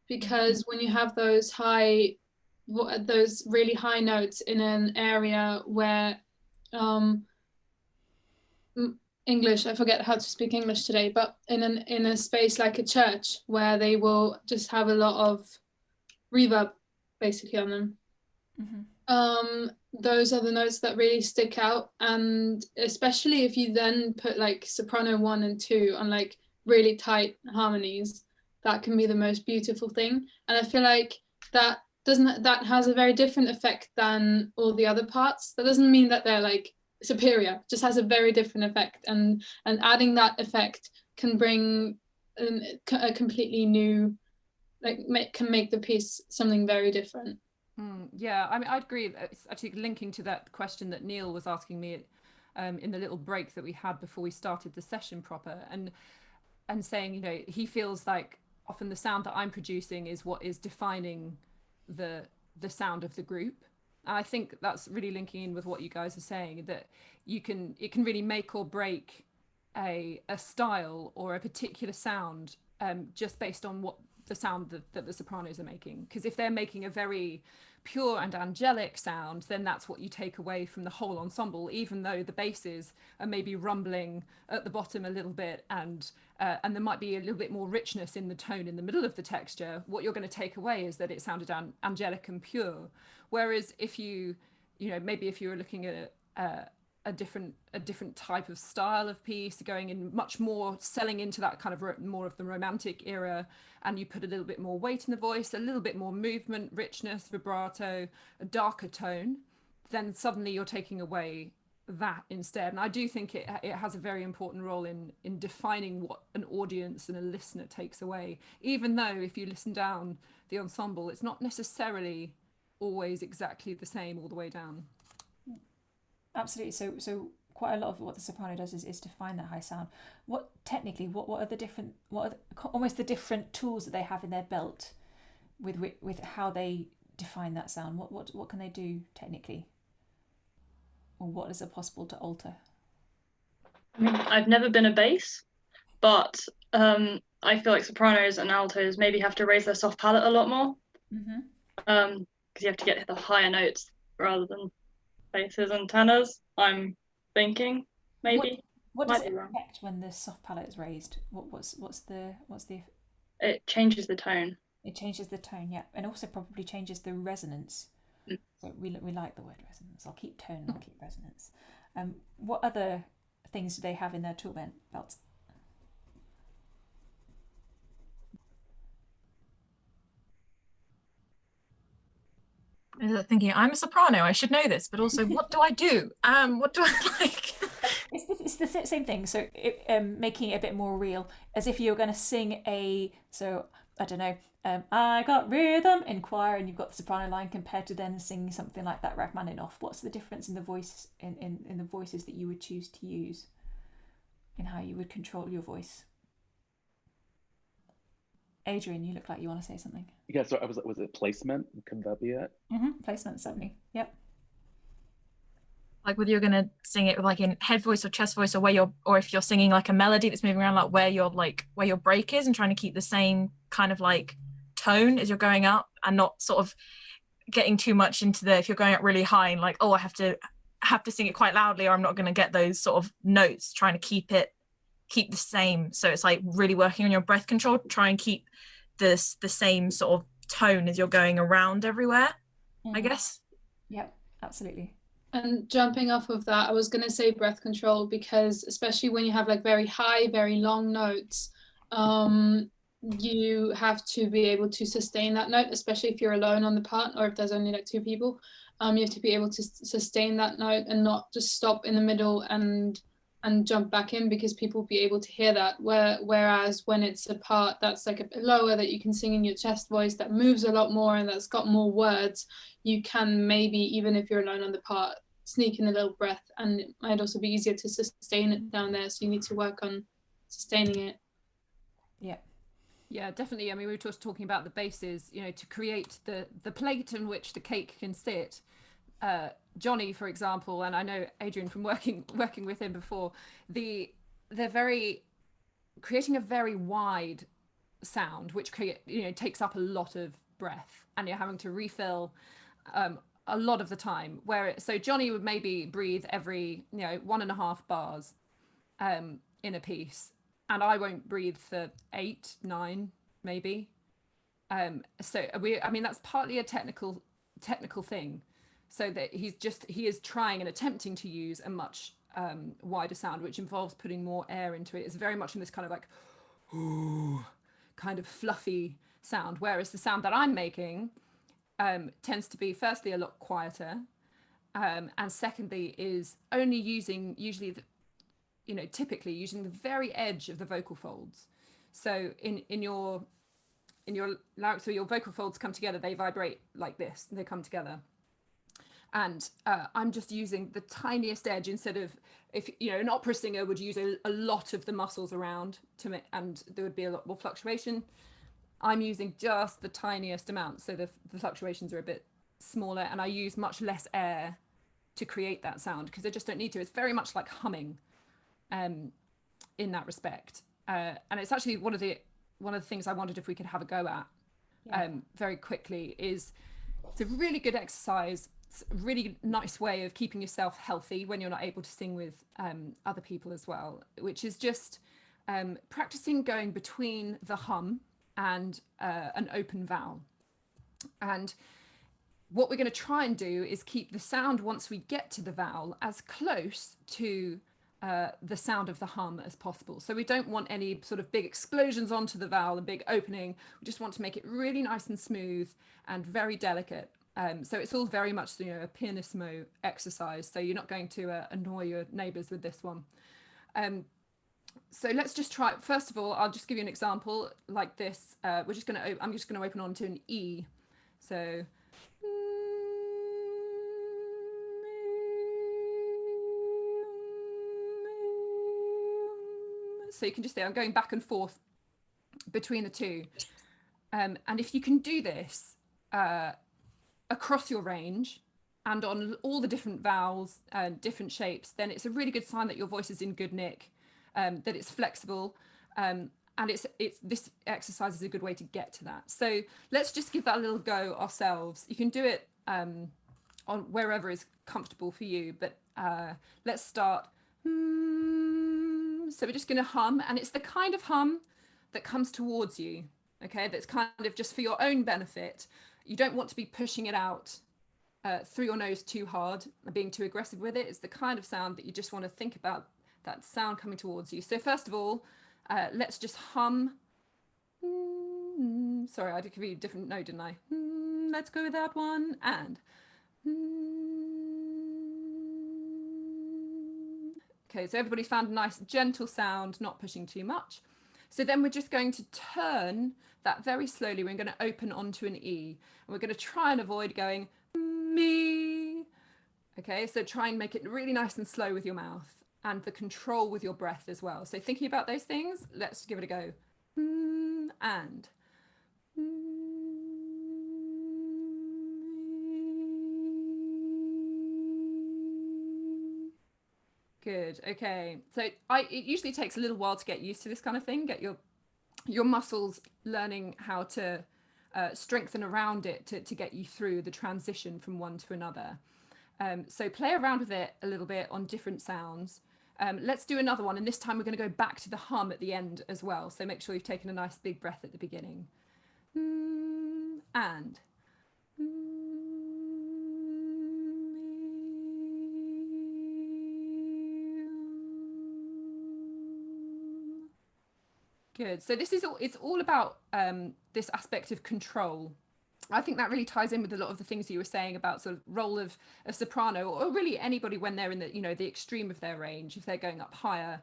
because when you have those really high notes in an area where English, I forget how to speak English today, but in a space like a church where they will just have a lot of reverb basically on them. Mm-hmm. Those are the notes that really stick out, and especially if you then put like soprano 1 and 2 on like really tight harmonies, that can be the most beautiful thing. And I feel like that has a very different effect than all the other parts. That doesn't mean that they're like superior, just has a very different effect, and adding that effect can bring a completely new, can make the piece something very different. Yeah, I mean, I'd agree. It's actually linking to that question that Neil was asking me in the little break that we had before we started the session proper, and saying, you know, he feels like often the sound that I'm producing is what is defining the sound of the group. And I think that's really linking in with what you guys are saying, that it can really make or break a style or a particular sound just based on what the sound that the sopranos are making. Because if they're making a very pure and angelic sound, then that's what you take away from the whole ensemble, even though the basses are maybe rumbling at the bottom a little bit, and there might be a little bit more richness in the tone in the middle of the texture. What you're going to take away is that it sounded angelic and pure. Whereas if you know, maybe if you were looking at a different type of style of piece, going in much more selling into that kind of more of the romantic era, and you put a little bit more weight in the voice, a little bit more movement, richness, vibrato, a darker tone, then suddenly you're taking away that instead. And I do think it has a very important role in defining what an audience and a listener takes away, even though if you listen down the ensemble, it's not necessarily always exactly the same all the way down. Absolutely. So quite a lot of what the soprano does is define that high sound. What are almost the different tools that they have in their belt with how they define that sound? What can they do technically, or what is it possible to alter? I mean, I've never been a bass, but I feel like sopranos and altos maybe have to raise their soft palate a lot more. Because you have to get the higher notes rather than basses and tenors, I'm thinking, maybe. What does it affect when the soft palate is raised? What's the It changes the tone. It changes the tone, yeah, and also probably changes the resonance. So we like the word resonance. I'll keep tone and I'll keep resonance. What other things do they have in their tool belts? Thinking, I'm a soprano, I should know this, but also what do I do? What do I like? It's the same thing. So making it a bit more real, as if you're going to sing I don't know, I got rhythm in choir, and you've got the soprano line, compared to then singing something like that Rachmaninoff. What's the difference in the voice in the voices that you would choose to use, in how you would control your voice? Adrian, you look like you want to say something. Yeah, so was it placement? Could that be it? Placement, certainly. Yep. Like whether you're gonna sing it like in head voice or chest voice, or if you're singing like a melody that's moving around, like where your break is, and trying to keep the same kind of like tone as you're going up, and not sort of getting too much into if you're going up really high and like, oh, I have to sing it quite loudly, or I'm not going to get those sort of notes. Trying to keep the same, so it's like really working on your breath control. Try and keep the same sort of tone as you're going around everywhere. I guess. Yep, absolutely. And jumping off of that, I was going to say breath control, because especially when you have like very high, very long notes, you have to be able to sustain that note, especially if you're alone on the part, or if there's only like two people. You have to be able to sustain that note and not just stop in the middle and jump back in, because people will be able to hear that. Whereas when it's a part that's like a bit lower, that you can sing in your chest voice, that moves a lot more and that's got more words, you can maybe, even if you're alone on the part, sneak in a little breath, and it might also be easier to sustain it down there. So you need to work on sustaining it. Yeah, definitely. I mean, we were just talking about the basses, you know, to create the plate in which the cake can sit. Johnny, for example, and I know Adrian from working with him before, they're creating a very wide sound, which takes up a lot of breath, and you're having to refill a lot of the time. So Johnny would maybe breathe every 1.5 bars in a piece, and I won't breathe for 8, 9 maybe. So that's partly a technical thing, so that he is trying and attempting to use a much wider sound, which involves putting more air into it. It's very much in this kind of like kind of fluffy sound, whereas the sound that I'm making tends to be firstly a lot quieter, and secondly is only using usually you know, typically using the very edge of the vocal folds. So in your larynx, so your vocal folds come together, they vibrate like this, they come together. And I'm just using the tiniest edge instead of, if you know, an opera singer would use a lot of the muscles around to make, and there would be a lot more fluctuation. I'm using just the tiniest amount, so the fluctuations are a bit smaller, and I use much less air to create that sound because I just don't need to. It's very much like humming in that respect. And it's actually one of the things I wondered if we could have a go at very quickly. Is it's a really good exercise. It's a really nice way of keeping yourself healthy when you're not able to sing with other people as well, which is just practicing going between the hum and an open vowel. And what we're going to try and do is keep the sound, once we get to the vowel, as close to the sound of the hum as possible. So we don't want any sort of big explosions onto the vowel and big opening. We just want to make it really nice and smooth and very delicate. So it's all very much, you know, a pianissimo exercise. So you're not going to annoy your neighbours with this one. So let's just try. First of all, I'll just give you an example like this. I'm just going to open on to an E. So. So you can just say I'm going back and forth between the two. And if you can do this across your range and on all the different vowels and different shapes, then it's a really good sign that your voice is in good nick, that it's flexible. And this exercise is a good way to get to that. So let's just give that a little go ourselves. You can do it on wherever is comfortable for you, but let's start. So we're just going to hum, and it's the kind of hum that comes towards you, okay? That's kind of just for your own benefit. You don't want to be pushing it out through your nose too hard and being too aggressive with it. It's the kind of sound that you just want to think about, that sound coming towards you. So first of all, let's just hum. Sorry, I did give you a different note, didn't I? Let's go with that one. And. Okay, so everybody found a nice gentle sound, not pushing too much. So then we're just going to turn that very slowly. We're going to open onto an E, and we're going to try and avoid going me. Okay, so try and make it really nice and slow with your mouth and the control with your breath as well. So thinking about those things, let's give it a go. And. Good. Okay. So it usually takes a little while to get used to this kind of thing. Get your muscles learning how to strengthen around it to get you through the transition from one to another. So play around with it a little bit on different sounds. Let's do another one, and this time we're going to go back to the hum at the end as well. So make sure you've taken a nice big breath at the beginning. And. Good. So this is all, it's all about this aspect of control. I think that really ties in with a lot of the things you were saying about sort of role of soprano, or really anybody when they're in the, you know, the extreme of their range, if they're going up higher,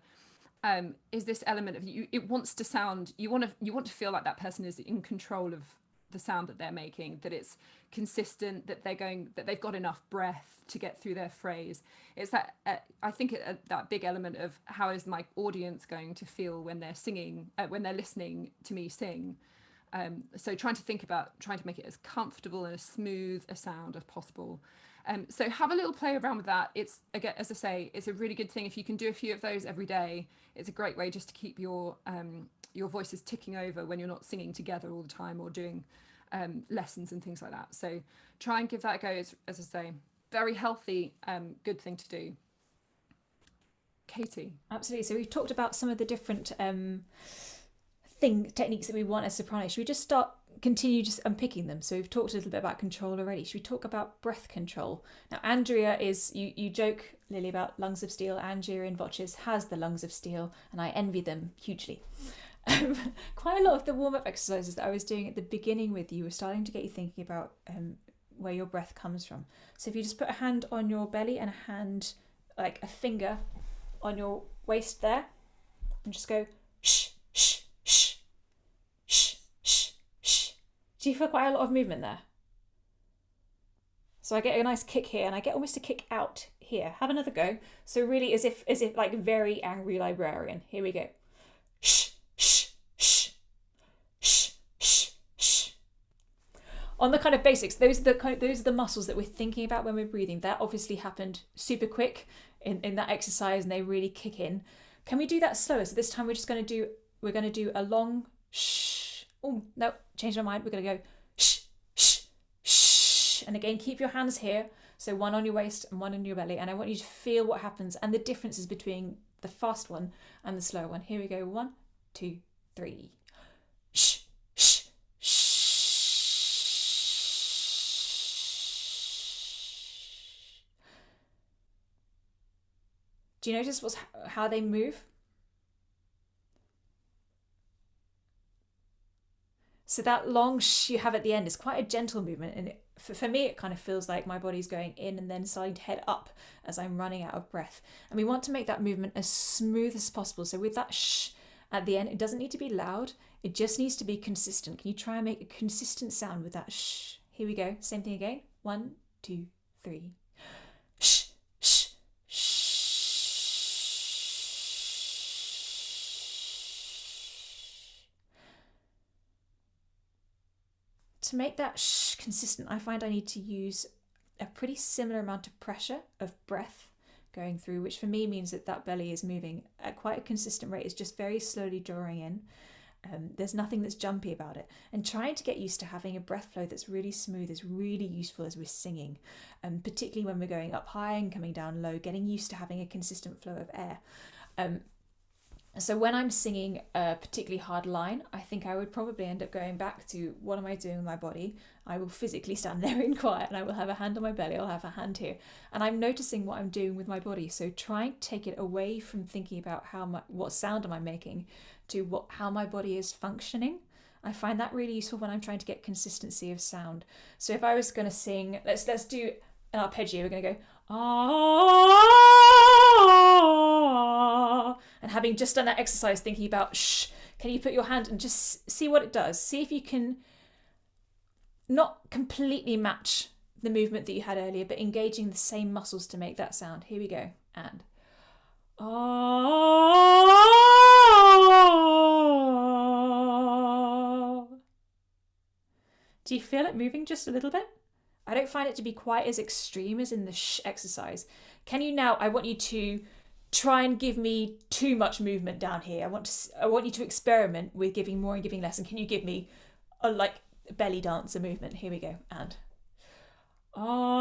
is this element of you, it wants to sound, you want to feel like that person is in control of the sound that they're making, that it's consistent, that they've got enough breath to get through their phrase. It's that I think that big element of how is my audience going to feel when they're singing, when they're listening to me sing. So trying to make it as comfortable and as smooth a sound as possible. So have a little play around with that. It's, again, as I say, it's a really good thing if you can do a few of those every day. It's a great way just to keep your voices ticking over when you're not singing together all the time or doing lessons and things like that. So try and give that a go. As I say, very healthy, good thing to do. Katie. Absolutely. So we've talked about some of the different techniques that we want as soprano. Should we just continue just unpicking them? So we've talked a little bit about control already. Should we talk about breath control? Now, Andrea is, you joke, Lily, about lungs of steel. Andrea in Voces has the lungs of steel, and I envy them hugely. Quite a lot of the warm-up exercises that I was doing at the beginning with you were starting to get you thinking about where your breath comes from. So if you just put a hand on your belly and a hand, like a finger, on your waist there, and just go shh, shh, shh, shh, shh, shh. Do you feel quite a lot of movement there? So I get a nice kick here, and I get almost a kick out here. Have another go. So really as if like very angry librarian. Here we go. Shh, shh, shh, shh, shh, shh. On the kind of basics, those are the muscles that we're thinking about when we're breathing. That obviously happened super quick in that exercise, and they really kick in. Can we do that slower? So this time we're going to do a long shh. Oh no, changed my mind. We're going to go shh, shh, shh. And again, keep your hands here. So one on your waist and one on your belly. And I want you to feel what happens and the differences between the fast one and the slow one. Here we go. 1, 2, 3. Shh, shh, shh. Do you notice how they move? So that long shh you have at the end is quite a gentle movement, and for me it kind of feels like my body's going in and then starting to head up as I'm running out of breath. And we want to make that movement as smooth as possible. So with that shh at the end, it doesn't need to be loud, it just needs to be consistent. Can you try and make a consistent sound with that shh? Here we go, same thing again. 1, 2, 3. Shh, shh, shh. To make that shh consistent, I find I need to use a pretty similar amount of pressure of breath going through, which for me means that belly is moving at quite a consistent rate. It's just very slowly drawing in. There's nothing that's jumpy about it. And trying to get used to having a breath flow that's really smooth is really useful as we're singing, particularly when we're going up high and coming down low, getting used to having a consistent flow of air. So when I'm singing a particularly hard line, I think I would probably end up going back to what am I doing with my body? I will physically stand there in quiet, and I will have a hand on my belly, I'll have a hand here. And I'm noticing what I'm doing with my body. So try and take it away from thinking about what sound am I making to how my body is functioning. I find that really useful when I'm trying to get consistency of sound. So if I was going to sing, let's do an arpeggio, we're going to go ah, and having just done that exercise thinking about shh, can you put your hand and just see what it does? See if you can not completely match the movement that you had earlier, but engaging the same muscles to make that sound. Here we go. And ah. Do you feel it moving just a little bit? I don't find it to be quite as extreme as in the shh exercise. Can you now, I want you to try and give me too much movement down here. I want you to experiment with giving more and giving less. And can you give me a like belly dancer movement? Here we go. And ah.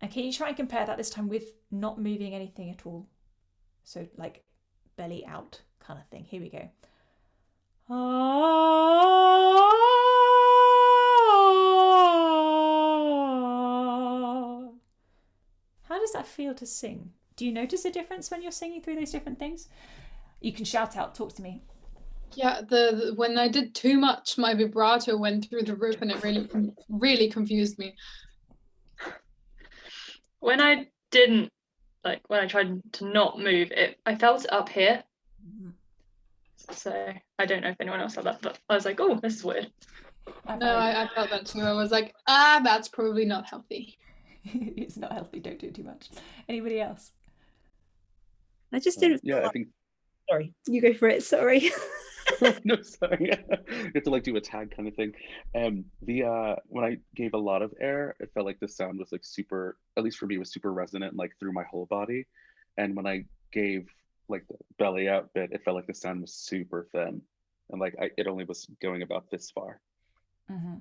And can you try and compare that this time with not moving anything at all? So like belly out kind of thing. Here we go. How does that feel to sing? Do you notice a difference when you're singing through those different things? You can shout out, talk to me. Yeah, when I did too much, my vibrato went through the roof, and it really confused me. When I didn't, like when I tried to not move it, I felt it up here. So I don't know if anyone else had that, but I was like, oh, this is weird. No, I felt that too. I was like, that's probably not healthy. It's not healthy, don't do it too much. Anybody else? I just didn't. Yeah, I think. Sorry, you go for it. Sorry. No, sorry. You have to like do a tag kind of thing. When I gave a lot of air, it felt like the sound was like super, at least for me, was super resonant, like through my whole body. And when I gave like the belly out bit, it felt like the sound was super thin, and like it only was going about this far. Mm-hmm.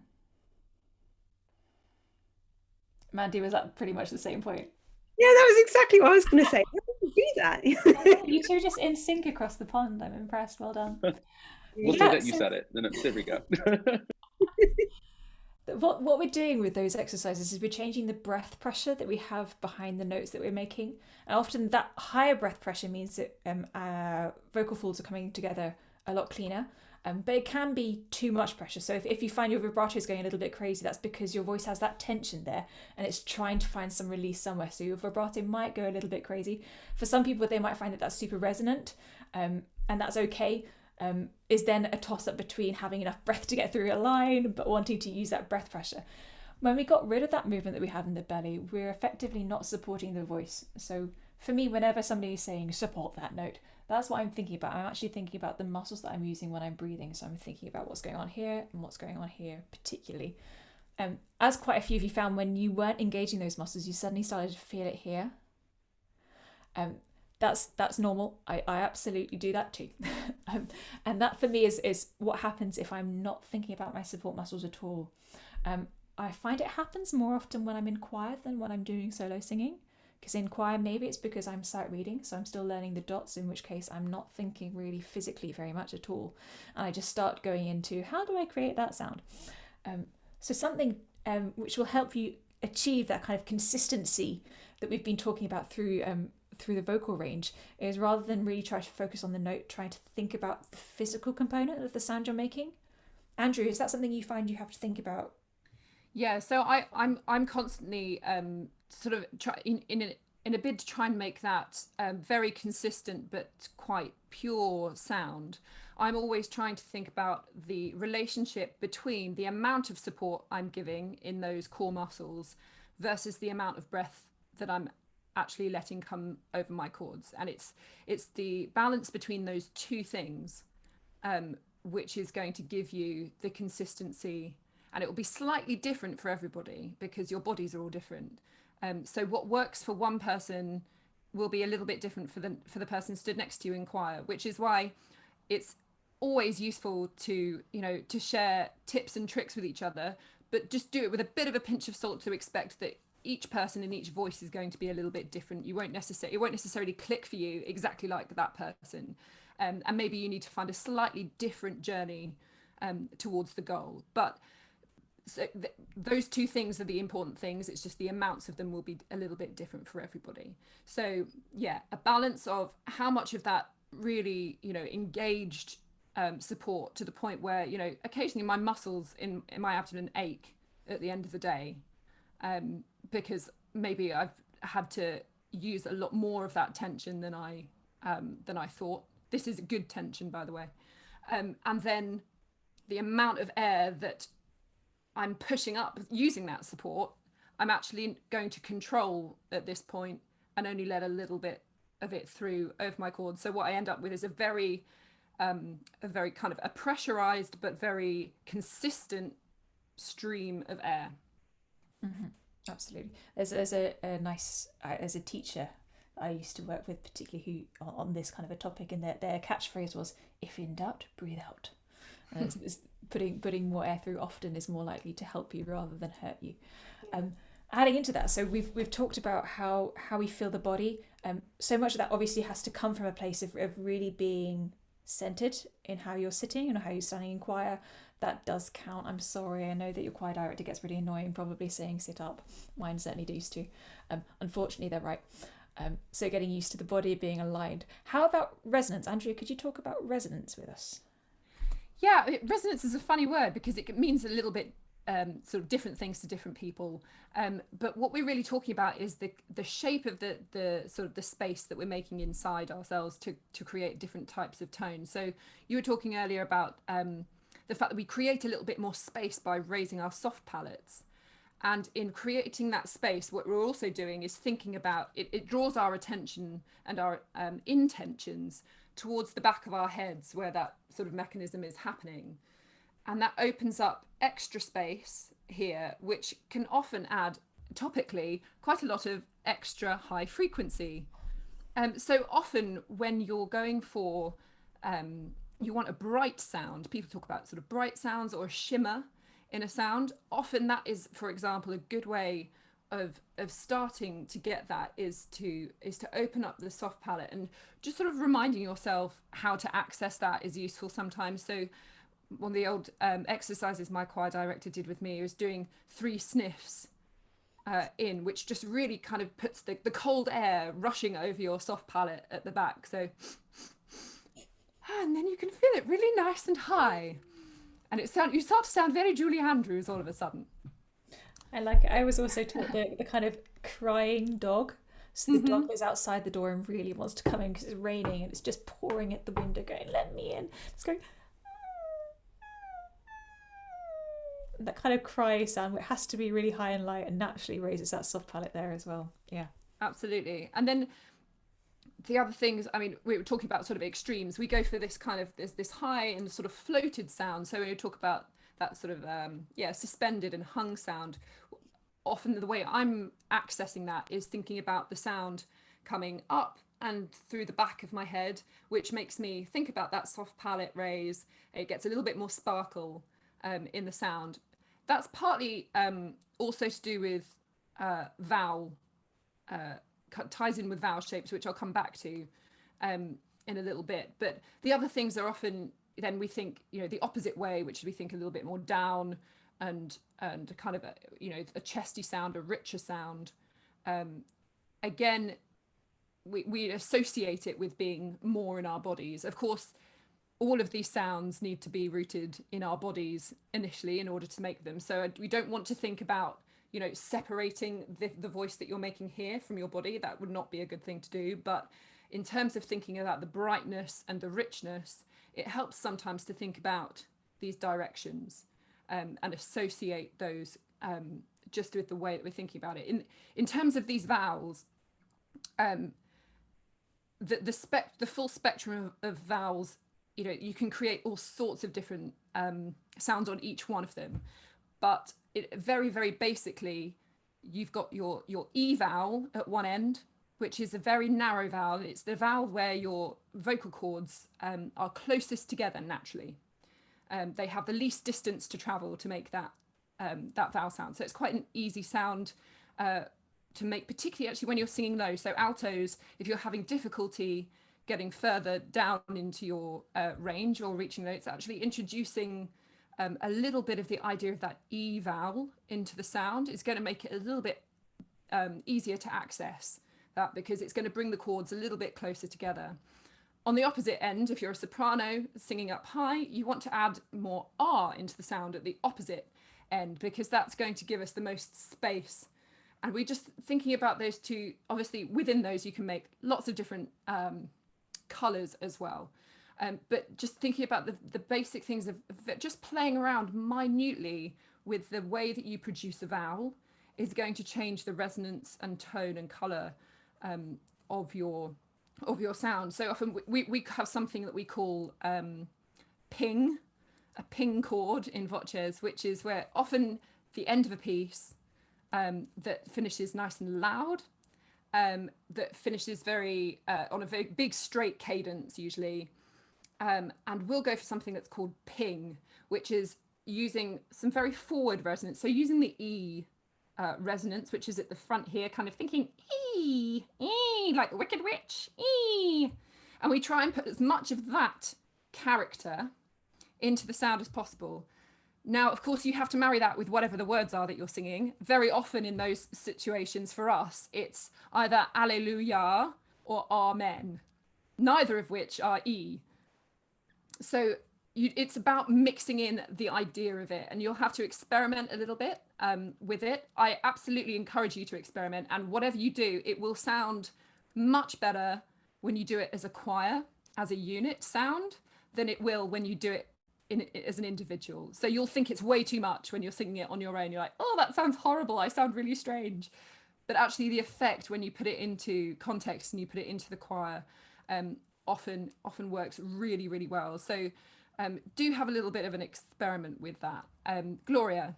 Mandy, was that pretty much the same point? Yeah, that was exactly what I was going to say. How did you do that? You two are just in sync across the pond. I'm impressed. Well done. We'll say that you said it. Then there we go. What we're doing with those exercises is we're changing the breath pressure that we have behind the notes that we're making. And often that higher breath pressure means that vocal folds are coming together a lot cleaner. But it can be too much pressure. So if you find your vibrato is going a little bit crazy, that's because your voice has that tension there and it's trying to find some release somewhere. So your vibrato might go a little bit crazy. For some people, they might find that that's super resonant, and that's okay. Is then a toss-up between having enough breath to get through a line but wanting to use that breath pressure. When we got rid of that movement that we have in the belly, we're effectively not supporting the voice. So for me, whenever somebody is saying support that note, that's what I'm thinking about. I'm actually thinking about the muscles that I'm using when I'm breathing. So I'm thinking about what's going on here and what's going on here particularly. As quite a few of you found, when you weren't engaging those muscles, you suddenly started to feel it here. That's normal. I absolutely do that too. And that for me is what happens if I'm not thinking about my support muscles at all. I find it happens more often when I'm in choir than when I'm doing solo singing. Because in choir, maybe it's because I'm sight reading, so I'm still learning the dots, in which case I'm not thinking really physically very much at all. And I just start going into, how do I create that sound? So something which will help you achieve that kind of consistency that we've been talking about through the vocal range is, rather than really try to focus on the note, trying to think about the physical component of the sound you're making. Andrew, is that something you find you have to think about? Yeah, so I'm constantly sort of in a bid to try and make that very consistent but quite pure sound. I'm always trying to think about the relationship between the amount of support I'm giving in those core muscles versus the amount of breath that I'm actually letting come over my chords, and it's the balance between those two things which is going to give you the consistency. And it will be slightly different for everybody because your bodies are all different. So what works for one person will be a little bit different for the person stood next to you in choir, which is why it's always useful to share tips and tricks with each other, but just do it with a bit of a pinch of salt, to expect that each person in each voice is going to be a little bit different. It won't necessarily click for you exactly like that person, and maybe you need to find a slightly different journey towards the goal. But so those two things are the important things. It's just the amounts of them will be a little bit different for everybody. So yeah, a balance of how much of that really engaged support, to the point where occasionally my muscles in my abdomen ache at the end of the day, because maybe I've had to use a lot more of that tension than I thought. This is good tension, by the way, and then the amount of air that I'm pushing up using that support, I'm actually going to control at this point and only let a little bit of it through over my chords. So what I end up with is a very kind of a pressurized but very consistent stream of air. Mm-hmm. Absolutely. There's a nice, as a teacher I used to work with, particularly who on this kind of a topic, and their catchphrase was, "If in doubt, breathe out." And it's putting more air through often is more likely to help you rather than hurt you. Adding into that, so we've talked about how we feel the body. So much of that obviously has to come from a place of really being centered in how you're sitting and how you're standing in choir. That does count. I'm sorry, I know that your choir director gets really annoying probably saying sit up. Mine certainly used to. Unfortunately, they're right. So getting used to the body being aligned. How about resonance? Andrea, could you talk about resonance with us? Yeah, resonance is a funny word because it means a little bit sort of different things to different people. But what we're really talking about is the shape of the sort of the space that we're making inside ourselves to create different types of tones. So you were talking earlier about the fact that we create a little bit more space by raising our soft palates. And in creating that space, what we're also doing is thinking about it draws our attention and our intentions towards the back of our heads, where that sort of mechanism is happening. And that opens up extra space here, which can often add topically quite a lot of extra high frequency. So often when you're going for, you want a bright sound, people talk about sort of bright sounds or a shimmer in a sound. Often that is, for example, a good way of starting to get that is to open up the soft palate, and just sort of reminding yourself how to access that is useful sometimes. So one of the old exercises my choir director did with me was doing 3 sniffs in, which just really kind of puts the cold air rushing over your soft palate at the back. So and then you can feel it really nice and high. And you start to sound very Julie Andrews all of a sudden. I like it. I was also taught the kind of crying dog. So the dog goes outside the door and really wants to come in because it's raining and it's just pouring at the window going, let me in. It's going, that kind of cry sound, it has to be really high and light and naturally raises that soft palate there as well. Yeah. Absolutely. And then the other things, I mean, we were talking about sort of extremes. We go for this kind of, there's this high and sort of floated sound. So when we talk about that sort of, suspended and hung sound, often the way I'm accessing that is thinking about the sound coming up and through the back of my head, which makes me think about that soft palate raise. It gets a little bit more sparkle in the sound. That's partly also to do with vowel, ties in with vowel shapes, which I'll come back to in a little bit. But the other things are often, then we think, the opposite way, which we think a little bit more down and kind of a chesty sound, a richer sound. Again, we associate it with being more in our bodies. Of course, all of these sounds need to be rooted in our bodies initially in order to make them. So we don't want to think about, separating the voice that you're making here from your body. That would not be a good thing to do. But in terms of thinking about the brightness and the richness, it helps sometimes to think about these directions and associate those just with the way that we're thinking about it. In terms of these vowels, the full spectrum of vowels, you can create all sorts of different sounds on each one of them. But very, very basically, you've got your E vowel at one end, which is a very narrow vowel. It's the vowel where your vocal cords are closest together naturally. They have the least distance to travel to make that vowel sound. So it's quite an easy sound to make, particularly actually when you're singing low. So altos, if you're having difficulty getting further down into your range or reaching notes, actually introducing a little bit of the idea of that E vowel into the sound is going to make it a little bit easier to access that, because it's going to bring the chords a little bit closer together. On the opposite end, if you're a soprano singing up high, you want to add more R into the sound at the opposite end, because that's going to give us the most space. And we're just thinking about those two. Obviously, within those, you can make lots of different colors as well. But just thinking about the basic things of just playing around minutely with the way that you produce a vowel is going to change the resonance and tone and color of your sound. So often we have something that we call ping, a ping chord in voces, which is where often the end of a piece that finishes nice and loud, that finishes very on a very big straight cadence usually, and we'll go for something that's called ping, which is using some very forward resonance. So using the E resonance, which is at the front here, kind of thinking E, like the Wicked Witch, E. And we try and put as much of that character into the sound as possible. Now, of course, you have to marry that with whatever the words are that you're singing. Very often in those situations for us, it's either Alleluia or Amen, neither of which are E. So it's about mixing in the idea of it, and you'll have to experiment a little bit with it. I absolutely encourage you to experiment, and whatever you do, it will sound much better when you do it as a choir, as a unit sound, than it will when you do it as an individual. So you'll think it's way too much when you're singing it on your own. You're like, oh, that sounds horrible, I sound really strange. But actually the effect when you put it into context and you put it into the choir often works really, really well. So do have a little bit of an experiment with that. Gloria.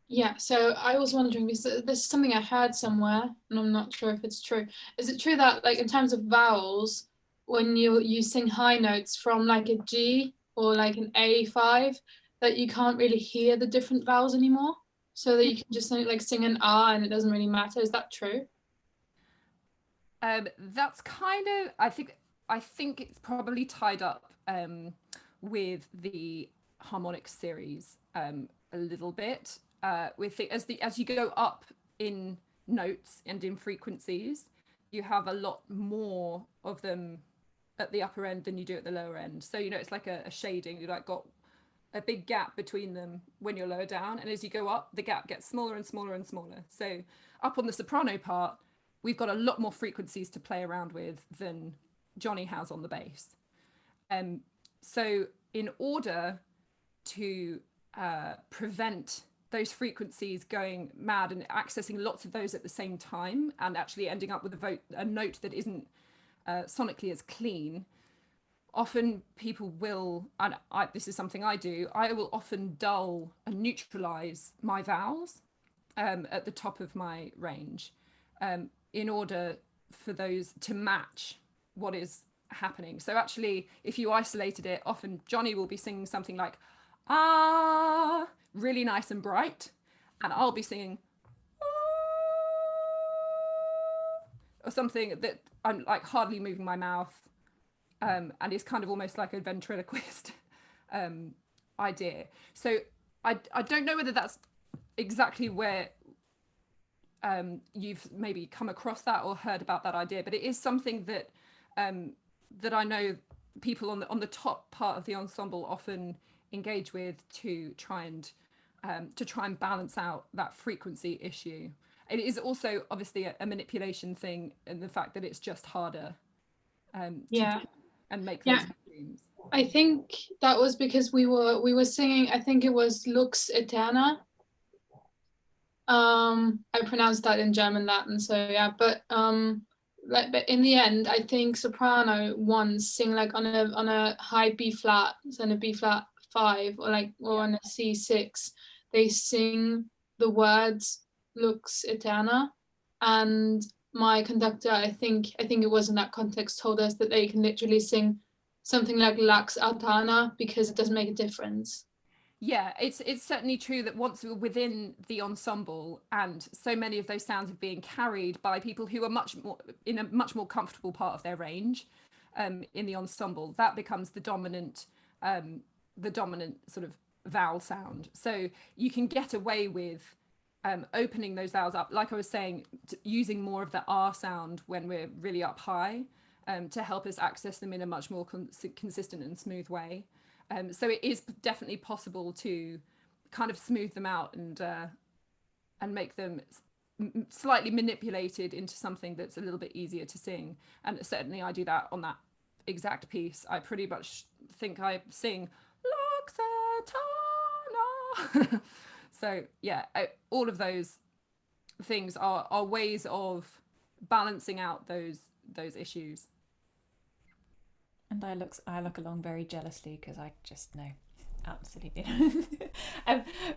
Yeah, so I was wondering, because this is something I heard somewhere and I'm not sure if it's true. Is it true that, like, in terms of vowels, when you sing high notes from like a G or like an A5, that you can't really hear the different vowels anymore, so that you can just sing an R and it doesn't really matter? Is that true? That's kind of, I think it's probably tied up with the harmonic series a little bit. As you go up in notes and in frequencies, you have a lot more of them at the upper end than you do at the lower end. So, you know, it's like a shading. You like got a big gap between them when you're lower down, and as you go up, the gap gets smaller and smaller and smaller. So up on the soprano part, we've got a lot more frequencies to play around with than Johnny has on the bass. So in order to prevent those frequencies going mad and accessing lots of those at the same time and actually ending up with a note that isn't sonically as clean, often people will, and this is something I do, I will often dull and neutralize my vowels at the top of my range in order for those to match what is happening. So actually, if you isolated it, often Johnny will be singing something like ah, really nice and bright, and I'll be singing or something that I'm like hardly moving my mouth, and it's kind of almost like a ventriloquist idea. So I don't know whether that's exactly where you've maybe come across that or heard about that idea, but it is something that that I know people on the top part of the ensemble often engage with to try and balance out that frequency issue. It is also obviously a manipulation thing, and the fact that it's just harder to do and make those dreams. I think that was because we were singing, I think it was Lux Eterna. I pronounced that in German Latin, so yeah, but in the end, I think soprano ones sing like on a high B flat, so on a B flat 5 or on a C6, they sing the words Lux Eterna, and my conductor, I think it was in that context, told us that they can literally sing something like Lux Altana because it doesn't make a difference. Yeah, it's certainly true that once we're within the ensemble and so many of those sounds are being carried by people who are much more comfortable part of their range in the ensemble, that becomes the dominant sort of vowel sound. So you can get away with opening those vowels up, like I was saying, using more of the R sound when we're really up high to help us access them in a much more consistent and smooth way. So it is definitely possible to kind of smooth them out and make them slightly manipulated into something that's a little bit easier to sing. And certainly I do that on that exact piece. I pretty much think I sing L'Occitana. So yeah, all of those things are ways of balancing out those issues. And I look along very jealously because I just know, absolutely.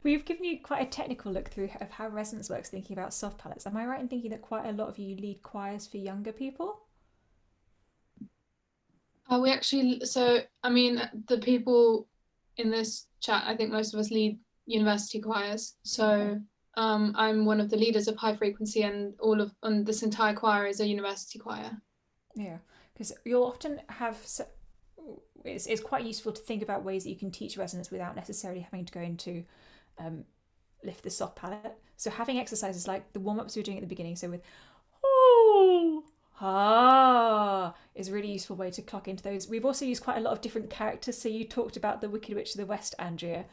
We've given you quite a technical look through of how resonance works, thinking about soft palates. Am I right in thinking that quite a lot of you lead choirs for younger people? We actually, so I mean, the people in this chat, I think most of us lead university choirs. So I'm one of the leaders of high frequency, and this entire choir is a university choir. Yeah. Because you'll often have, it's quite useful to think about ways that you can teach resonance without necessarily having to go into lift the soft palate. So having exercises like the warm-ups we were doing at the beginning, so with oh, ah, is a really useful way to clock into those. We've also used quite a lot of different characters. So you talked about the Wicked Witch of the West, Andrea.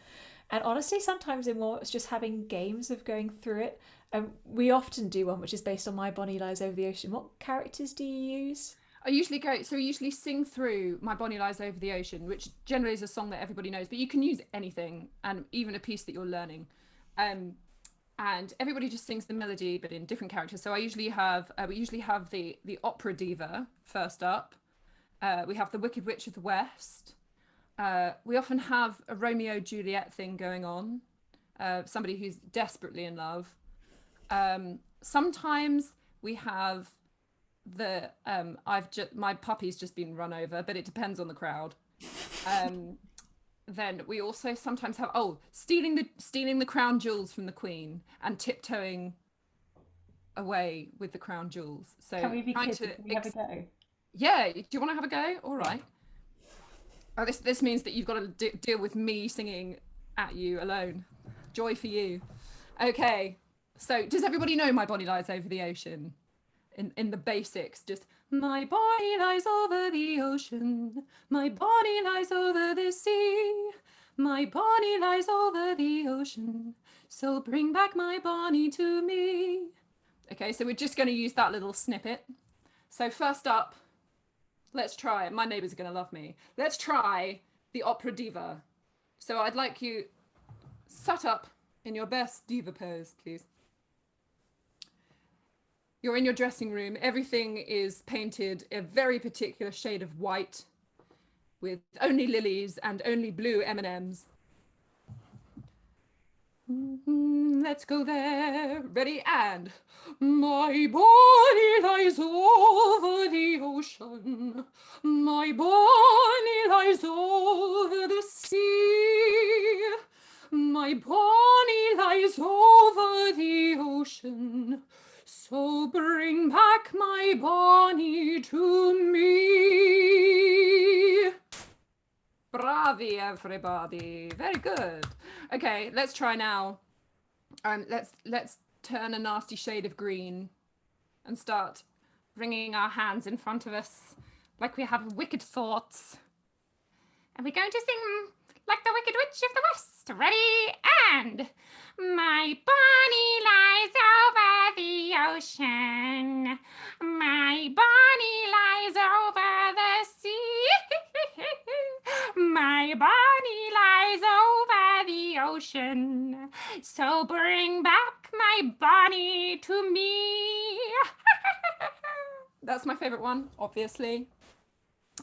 And honestly, sometimes in warm-ups, just having games of going through it. We often do one which is based on My Bonnie Lies Over the Ocean. What characters do you use? We usually sing through My Bonnie Lies Over the Ocean, which generally is a song that everybody knows, but you can use anything, and even a piece that you're learning. And everybody just sings the melody, but in different characters. So we usually have the opera diva first up. We have the Wicked Witch of the West. We often have a Romeo Juliet thing going on. Somebody who's desperately in love. Sometimes we have my puppy's just been run over, but it depends on the crowd. Then we also sometimes have stealing the crown jewels from the Queen and tiptoeing away with the crown jewels. So can we be kids? Can we have a go? Yeah, do you want to have a go? All right. Oh, this means that you've got to deal with me singing at you alone. Joy for you. Okay. So does everybody know My Bonnie Lies Over the Ocean? in the basics, just my body lies over the ocean, my body lies over the sea, my body lies over the ocean, so bring back my Bonnie to me. Okay, so we're just going to use that little snippet. So first up, let's try, my neighbours are going to love me, let's try the opera diva. So I'd like you sat up in your best diva pose, please. You're in your dressing room. Everything is painted a very particular shade of white with only lilies and only blue M&Ms. Let's go there. Ready, and my body lies over the ocean. My body lies over the sea. My body lies over the ocean. So bring back my Bonnie to me. Bravi, everybody. Very good. Okay, let's try now. Let's turn a nasty shade of green and start wringing our hands in front of us like we have wicked thoughts. And we're going to sing like the Wicked Witch of the West. Ready, and my Bonnie lies over the ocean. My Bonnie lies over the sea. My Bonnie lies over the ocean. So bring back my Bonnie to me. That's my favorite one, obviously.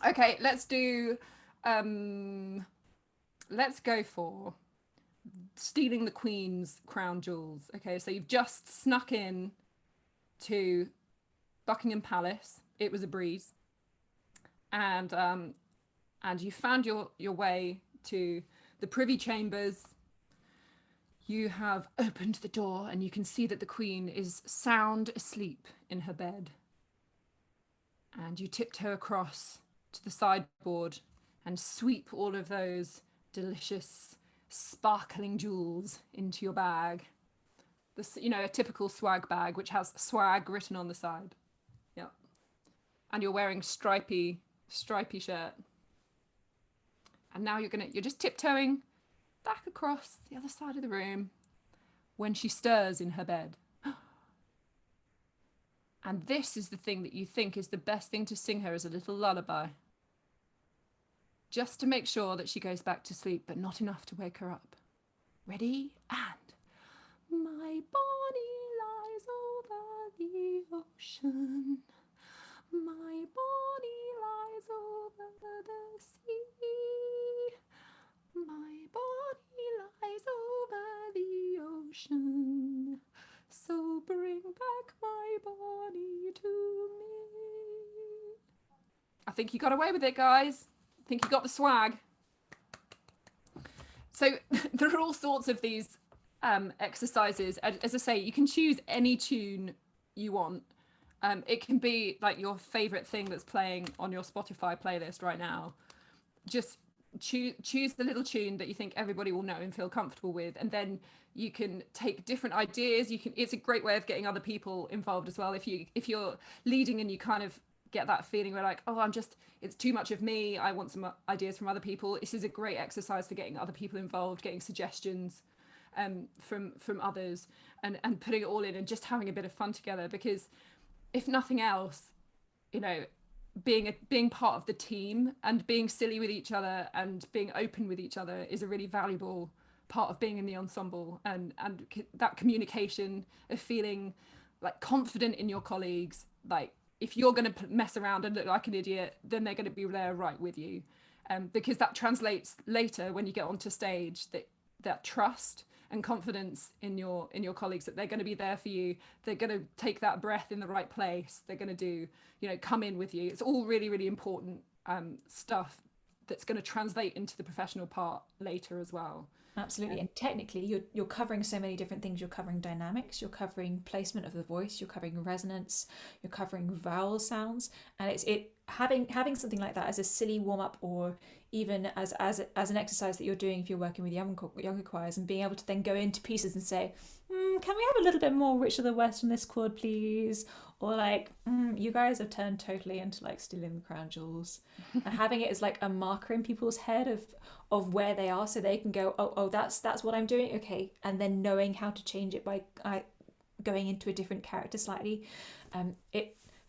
Okay, let's do let's go for stealing the Queen's crown jewels. Okay, so you've just snuck in to Buckingham Palace. It was a breeze, and you found your way to the Privy Chambers. You have opened the door, and you can see that the Queen is sound asleep in her bed. And you tiptoe across to the sideboard and sweep all of those delicious sparkling jewels into your bag. This, you know, a typical swag bag which has swag written on the side. Yeah. And you're wearing stripy shirt. And now you're just tiptoeing back across the other side of the room when she stirs in her bed. And this is the thing that you think is the best thing to sing her as a little lullaby. Just to make sure that she goes back to sleep, but not enough to wake her up. Ready? And my Bonnie lies over the ocean. My Bonnie lies over the sea. My Bonnie lies over the ocean. So bring back my Bonnie to me. I think you got away with it, guys. I think you got the swag. So there are all sorts of these exercises. As I say, you can choose any tune you want. It can be like your favorite thing that's playing on your Spotify playlist right now. Just choose the little tune that you think everybody will know and feel comfortable with, and then you can take different ideas. It's a great way of getting other people involved as well. If you're leading and you kind of get that feeling where like, oh, it's too much of me, I want some ideas from other people. This is a great exercise for getting other people involved, getting suggestions from others, and putting it all in and just having a bit of fun together. Because if nothing else, you know, being part of the team and being silly with each other and being open with each other is a really valuable part of being in the ensemble, and that communication of feeling like confident in your colleagues. Like if you're going to mess around and look like an idiot, then they're going to be there right with you, because that translates later when you get onto stage, that trust and confidence in your colleagues, that they're going to be there for you, they're going to take that breath in the right place, they're going to do, you know, come in with you. It's all really, really important stuff that's going to translate into the professional part later as well. Absolutely. And technically you're covering so many different things. You're covering dynamics, you're covering placement of the voice, you're covering resonance, you're covering vowel sounds, and it's having something like that as a silly warm-up, or even as an exercise that you're doing if you're working with younger choirs, and being able to then go into pieces and say, can we have a little bit more Richard the West on this chord, please? Or like, you guys have turned totally into like stealing the crown jewels. And having it as like a marker in people's head of where they are, so they can go, oh, that's what I'm doing, okay. And then knowing how to change it by going into a different character slightly.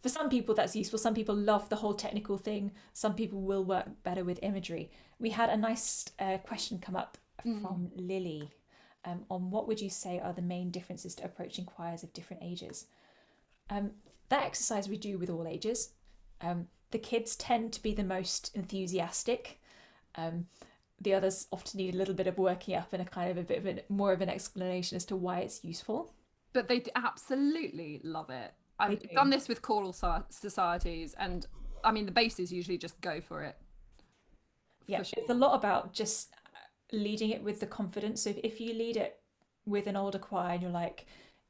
For some people that's useful. Some people love the whole technical thing. Some people will work better with imagery. We had a nice question come up from Lily on what would you say are the main differences to approaching choirs of different ages. That exercise we do with all ages. The kids tend to be the most enthusiastic. The others often need a little bit of working up and a kind of a bit of more of an explanation as to why it's useful. But they absolutely love it. I've done this with choral societies, and I mean the basses usually just go for it. Yeah, sure. It's a lot about just leading it with the confidence. So if you lead it with an older choir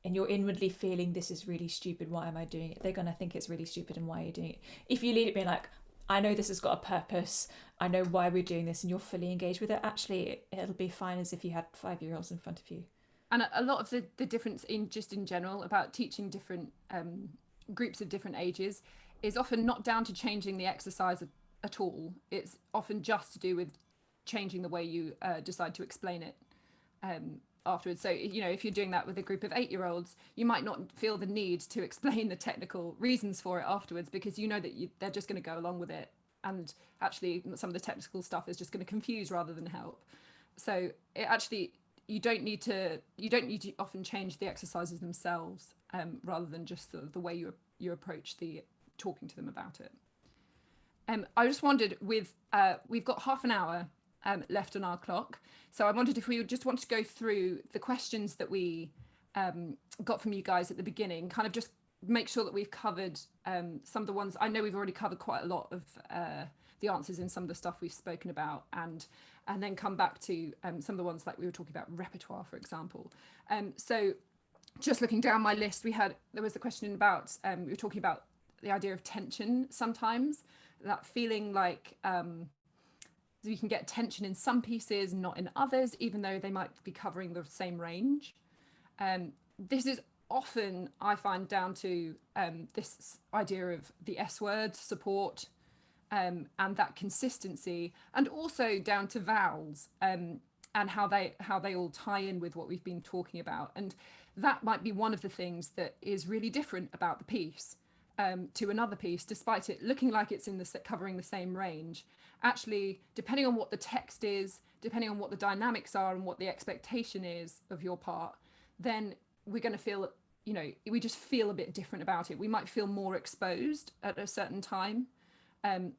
and you're inwardly feeling this is really stupid, why am I doing it? They're going to think it's really stupid and why are you doing it? If you lead it being like, I know this has got a purpose, I know why we're doing this, and you're fully engaged with it, actually it'll be fine as if you had 5-year-olds in front of you. And a lot of the difference in general about teaching different groups of different ages is often not down to changing the exercise at all. It's often just to do with changing the way you decide to explain it afterwards. So, if you're doing that with a group of 8-year-olds, you might not feel the need to explain the technical reasons for it afterwards, because you know that they're just going to go along with it. And actually, some of the technical stuff is just going to confuse rather than help. So you don't need to often change the exercises themselves, rather than just the way you approach talking to them about it. I just wondered, we've got half an hour left on our clock, so I wondered if we would just want to go through the questions that we got from you guys at the beginning, kind of just make sure that we've covered some of the ones. I know we've already covered quite a lot of the answers in some of the stuff we've spoken about, and then come back to some of the ones like we were talking about repertoire, for example. So just looking down my list, there was a question about, we were talking about the idea of tension sometimes, that feeling like you can get tension in some pieces, not in others, even though they might be covering the same range. This is often, I find, down to this idea of the S word, support, and that consistency, and also down to vowels and how they all tie in with what we've been talking about. And that might be one of the things that is really different about the piece to another piece, despite it looking like it's covering the same range. Actually, depending on what the text is, depending on what the dynamics are and what the expectation is of your part, then we're going to feel, we just feel a bit different about it. We might feel more exposed at a certain time.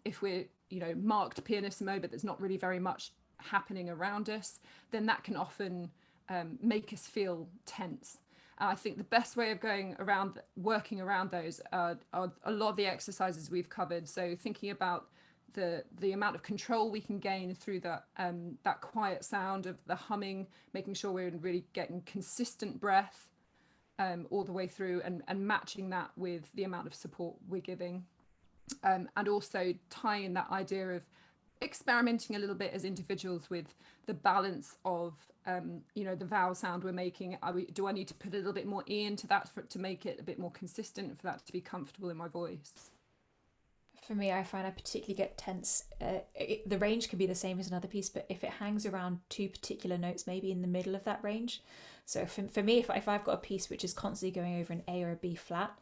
If we're, marked pianissimo, but there's not really very much happening around us, then that can often make us feel tense. I think the best way of working around those are a lot of the exercises we've covered. So thinking about the amount of control we can gain through that quiet sound of the humming, making sure we're really getting consistent breath all the way through, and matching that with the amount of support we're giving. And also tying that idea of experimenting a little bit as individuals with the balance of the vowel sound we're making. Do I need to put a little bit more E into that to make it a bit more consistent, for that to be comfortable in my voice? For me, I find I particularly get tense. The range can be the same as another piece, but if it hangs around two particular notes, maybe in the middle of that range. So for me, if I've got a piece which is constantly going over an A or a B flat,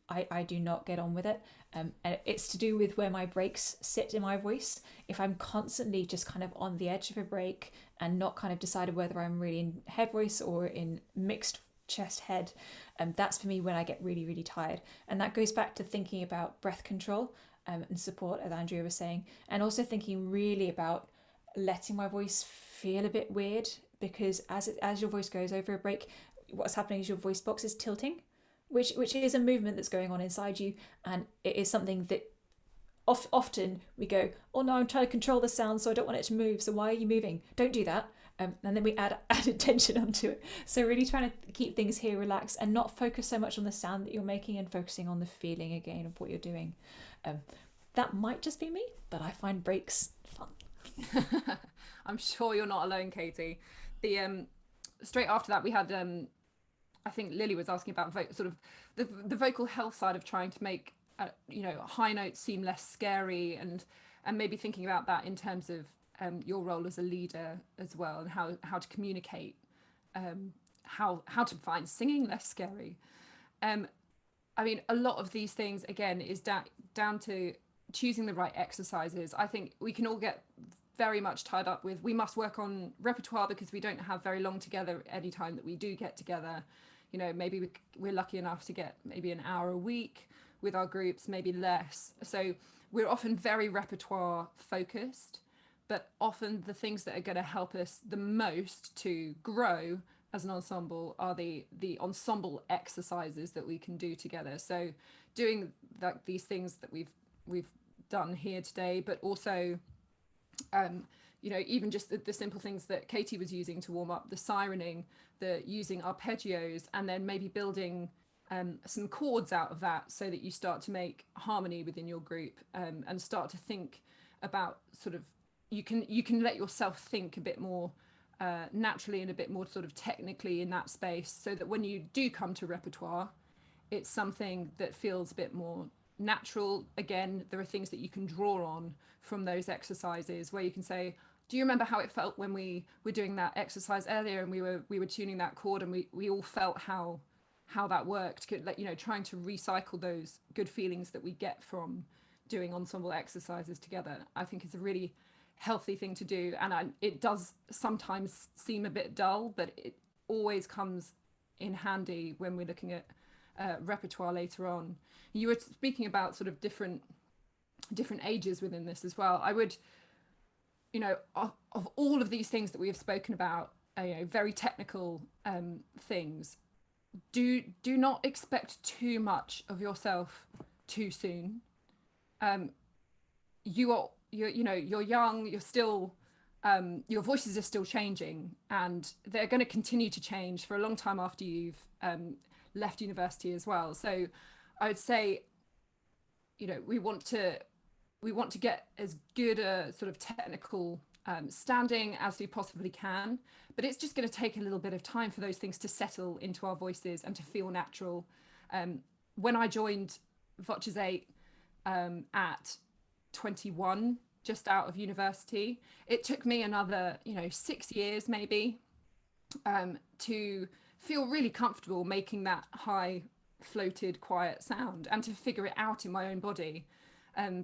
I do not get on with it. And it's to do with where my breaks sit in my voice. If I'm constantly just kind of on the edge of a break and not kind of decided whether I'm really in head voice or in mixed chest head, that's for me when I get really, really tired. And that goes back to thinking about breath control and support, as Andrea was saying, and also thinking really about letting my voice feel a bit weird, because as your voice goes over a break, what's happening is your voice box is tilting, which is a movement that's going on inside you, and it is something that often we go, oh no, I'm trying to control the sound, so I don't want it to move, so why are you moving? Don't do that. And then we add tension onto it. So really trying to keep things here relaxed and not focus so much on the sound that you're making, and focusing on the feeling again of what you're doing. That might just be me, but I find breaks fun. I'm sure you're not alone, Katie. The straight after that we had I think Lily was asking about sort of the vocal health side of trying to make high notes seem less scary, and maybe thinking about that in terms of your role as a leader as well, and how to communicate, how to find singing less scary. I mean, a lot of these things again is down to choosing the right exercises. I think we can all get very much tied up with, we must work on repertoire because we don't have very long together any time that we do get together. You know, maybe we're lucky enough to get maybe an hour a week with our groups, maybe less. So we're often very repertoire focused, but often the things that are going to help us the most to grow as an ensemble are the ensemble exercises that we can do together. So doing like these things that we've done here today, but also even just the simple things that Katie was using to warm up, the sirening, the using arpeggios, and then maybe building some chords out of that, so that you start to make harmony within your group, and start to think about sort of, you can let yourself think a bit more naturally and a bit more sort of technically in that space, so that when you do come to repertoire, it's something that feels a bit more natural. Again, there are things that you can draw on from those exercises, where you can say, do you remember how it felt when we were doing that exercise earlier and we were tuning that chord, and we all felt how that worked? Trying to recycle those good feelings that we get from doing ensemble exercises together, I think is a really healthy thing to do. And it does sometimes seem a bit dull, but it always comes in handy when we're looking at repertoire later on. You were speaking about sort of different ages within this as well. I would, of all of these things that we have spoken about, very technical things, do not expect too much of yourself too soon. You're young, you're still your voices are still changing, and they're going to continue to change for a long time after you've left university as well. So I would say, we want to get as good a sort of technical standing as we possibly can, but it's just going to take a little bit of time for those things to settle into our voices and to feel natural. When I joined Voces8 at 21, just out of university, it took me another 6 years maybe to feel really comfortable making that high floated quiet sound, and to figure it out in my own body,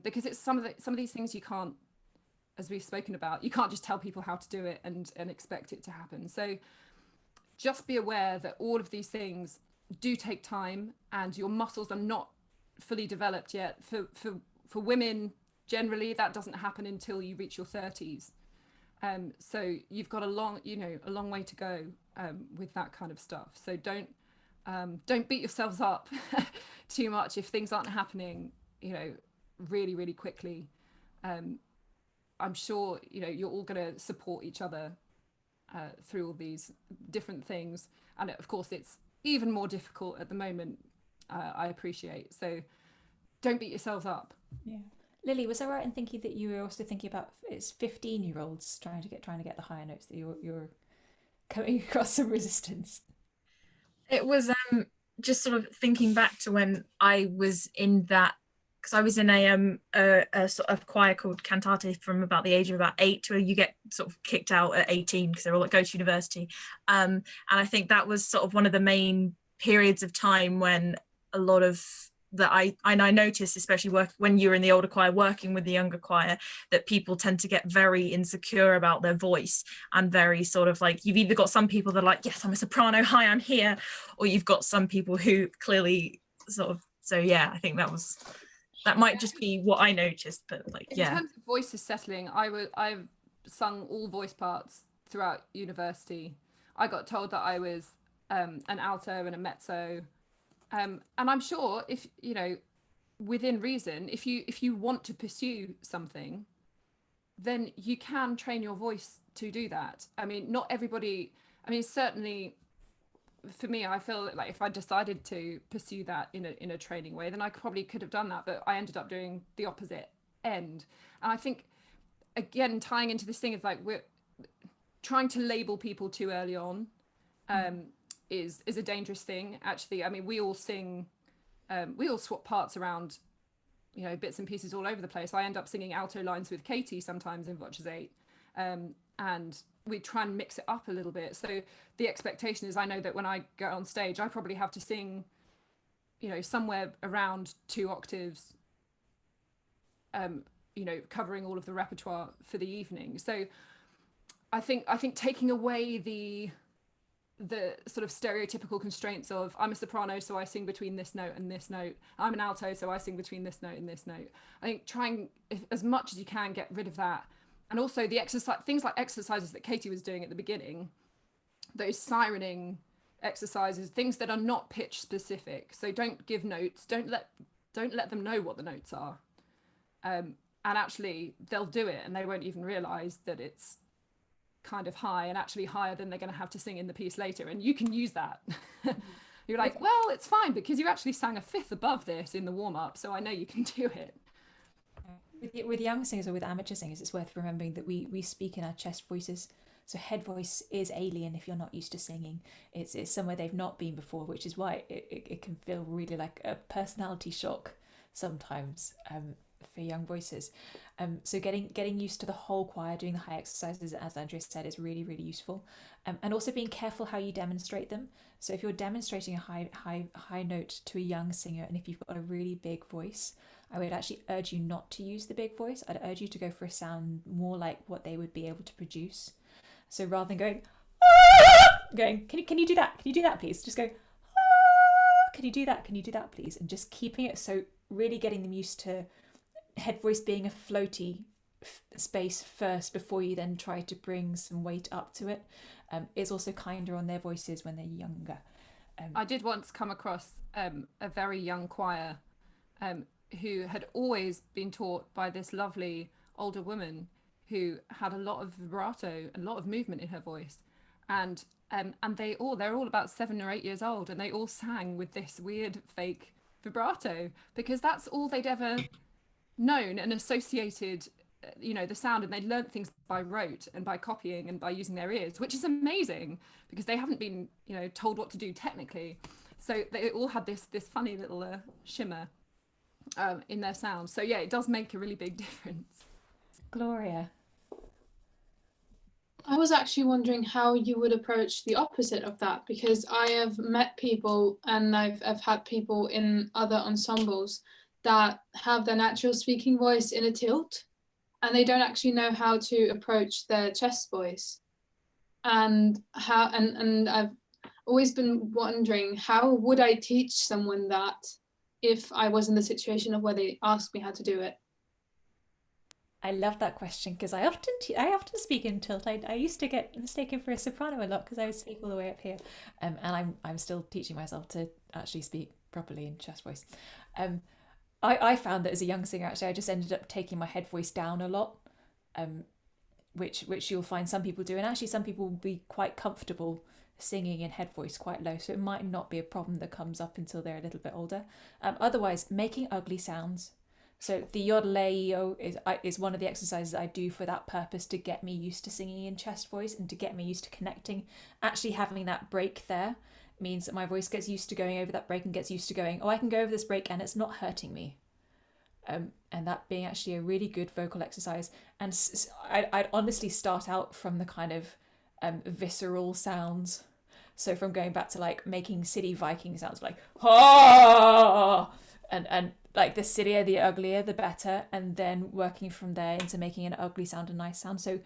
because it's some of these things you can't, as we've spoken about, you can't just tell people how to do it and expect it to happen. So just be aware that all of these things do take time, and your muscles are not fully developed yet. For women generally, that doesn't happen until you reach your 30s. So you've got a long way to go with that kind of stuff. So don't beat yourselves up too much if things aren't happening, really, really quickly. I'm sure, you're all going to support each other through all these different things. And of course, it's even more difficult at the moment, I appreciate. So don't beat yourselves up. Yeah. Lily, was I right in thinking that you were also thinking about, it's 15-year-olds trying to get the higher notes, that you're coming across some resistance? It was just sort of thinking back to when I was in that, because I was in a sort of choir called Cantate from about the age of about 8, where you get sort of kicked out at 18 because they're all go to university. And I think that was sort of one of the main periods of time when a lot of that I noticed, especially when you're in the older choir working with the younger choir, that people tend to get very insecure about their voice, and very sort of like, you've either got some people that are like, yes, I'm a soprano, hi, I'm here, or you've got some people who clearly sort of, so yeah, I think that might just be what I noticed, but like, yeah. In terms of voices settling, I've sung all voice parts throughout university. I got told that I was an alto and a mezzo. And I'm sure if, within reason, if you want to pursue something, then you can train your voice to do that. I mean, not everybody, certainly for me, I feel like if I decided to pursue that in a training way, then I probably could have done that, but I ended up doing the opposite end. And I think, again, tying into this thing is like, we're trying to label people too early on. is a dangerous thing, actually. I mean, we all sing, we all swap parts around, you know, bits and pieces all over the place. I end up singing alto lines with Katie sometimes in Voces8, and we try and mix it up a little bit. So the expectation is, I know that when I go on stage, I probably have to sing, you know, somewhere around 2 octaves, you know, covering all of the repertoire for the evening. So I think taking away the sort of stereotypical constraints of, I'm a soprano, so I sing between this note and this note. I'm an alto, so I sing between this note and this note. I think trying, as much as you can, get rid of that. And also the exercise, things like exercises that Katie was doing at the beginning, those sirening exercises, things that are not pitch specific. So don't give notes, don't let them know what the notes are. And actually they'll do it and they won't even realize that it's kind of high, and actually higher than they're going to have to sing in the piece later. And you can use that. You're like, well, it's fine because you actually sang a fifth above this in the warm-up, so I know you can do it. With young singers or with amateur singers, it's worth remembering that we speak in our chest voices. So head voice is alien if you're not used to singing. It's somewhere they've not been before, which is why it can feel really like a personality shock sometimes for young voices. So getting used to the whole choir, doing the high exercises, as Andrea said, is really, really useful. And also being careful how you demonstrate them. So if you're demonstrating a high note to a young singer, and if you've got a really big voice, I would actually urge you not to use the big voice. I'd urge you to go for a sound more like what they would be able to produce. So rather than going, can you do that? Can you do that, please? Just go, can you do that? Can you do that, please? And just keeping it, so really getting them used to head voice being a floaty space first before you then try to bring some weight up to it, is also kinder on their voices when they're younger. I did once come across a very young choir who had always been taught by this lovely older woman who had a lot of vibrato and a lot of movement in her voice, and they're all about 7 or 8 years old, and they all sang with this weird fake vibrato because that's all they'd ever known and associated, you know, the sound, and they'd learnt things by rote and by copying and by using their ears, which is amazing because they haven't been, you know, told what to do technically. So they all had this funny little shimmer in their sound. So yeah, it does make a really big difference. Gloria. I was actually wondering how you would approach the opposite of that, because I have met people and I've had people in other ensembles that have their natural speaking voice in a tilt and they don't actually know how to approach their chest voice. And I've always been wondering, how would I teach someone that if I was in the situation of where they asked me how to do it? I love that question because I often speak in tilt. I used to get mistaken for a soprano a lot because I would speak all the way up here, and I'm still teaching myself to actually speak properly in chest voice. I found that as a young singer, actually, I just ended up taking my head voice down a lot, which you'll find some people do, and actually some people will be quite comfortable singing in head voice quite low, so it might not be a problem that comes up until they're a little bit older. Otherwise, making ugly sounds. So the yodeleo is one of the exercises I do for that purpose, to get me used to singing in chest voice and to get me used to connecting. Actually having that break there means that my voice gets used to going over that break and gets used to going, oh, I can go over this break and it's not hurting me. And that being actually a really good vocal exercise. And I'd honestly start out from the kind of visceral sounds. So from going back to like making city Viking sounds like, ha, and like the sillier, the uglier, the better, and then working from there into making an ugly sound a nice sound. So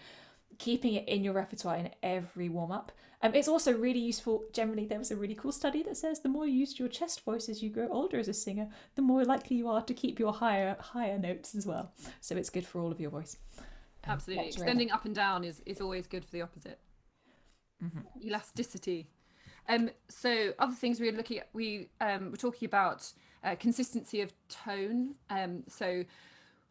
keeping it in your repertoire in every warm-up. It's also really useful. Generally, there was a really cool study that says the more you use your chest voice as you grow older as a singer, the more likely you are to keep your higher notes as well. So it's good for all of your voice. Absolutely. Extending up and down is always good for the opposite. Mm-hmm. Elasticity. So other things we were looking at, we were talking about consistency of tone. So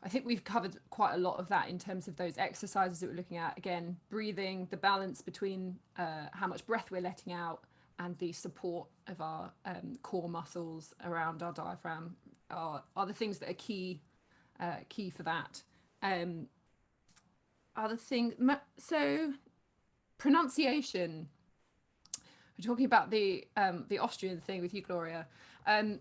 I think we've covered quite a lot of that in terms of those exercises that we're looking at. Again, breathing, the balance between how much breath we're letting out and the support of our core muscles around our diaphragm are the things that are key for that. Other thing, so pronunciation. we're talking about the Austrian thing with you, Gloria. I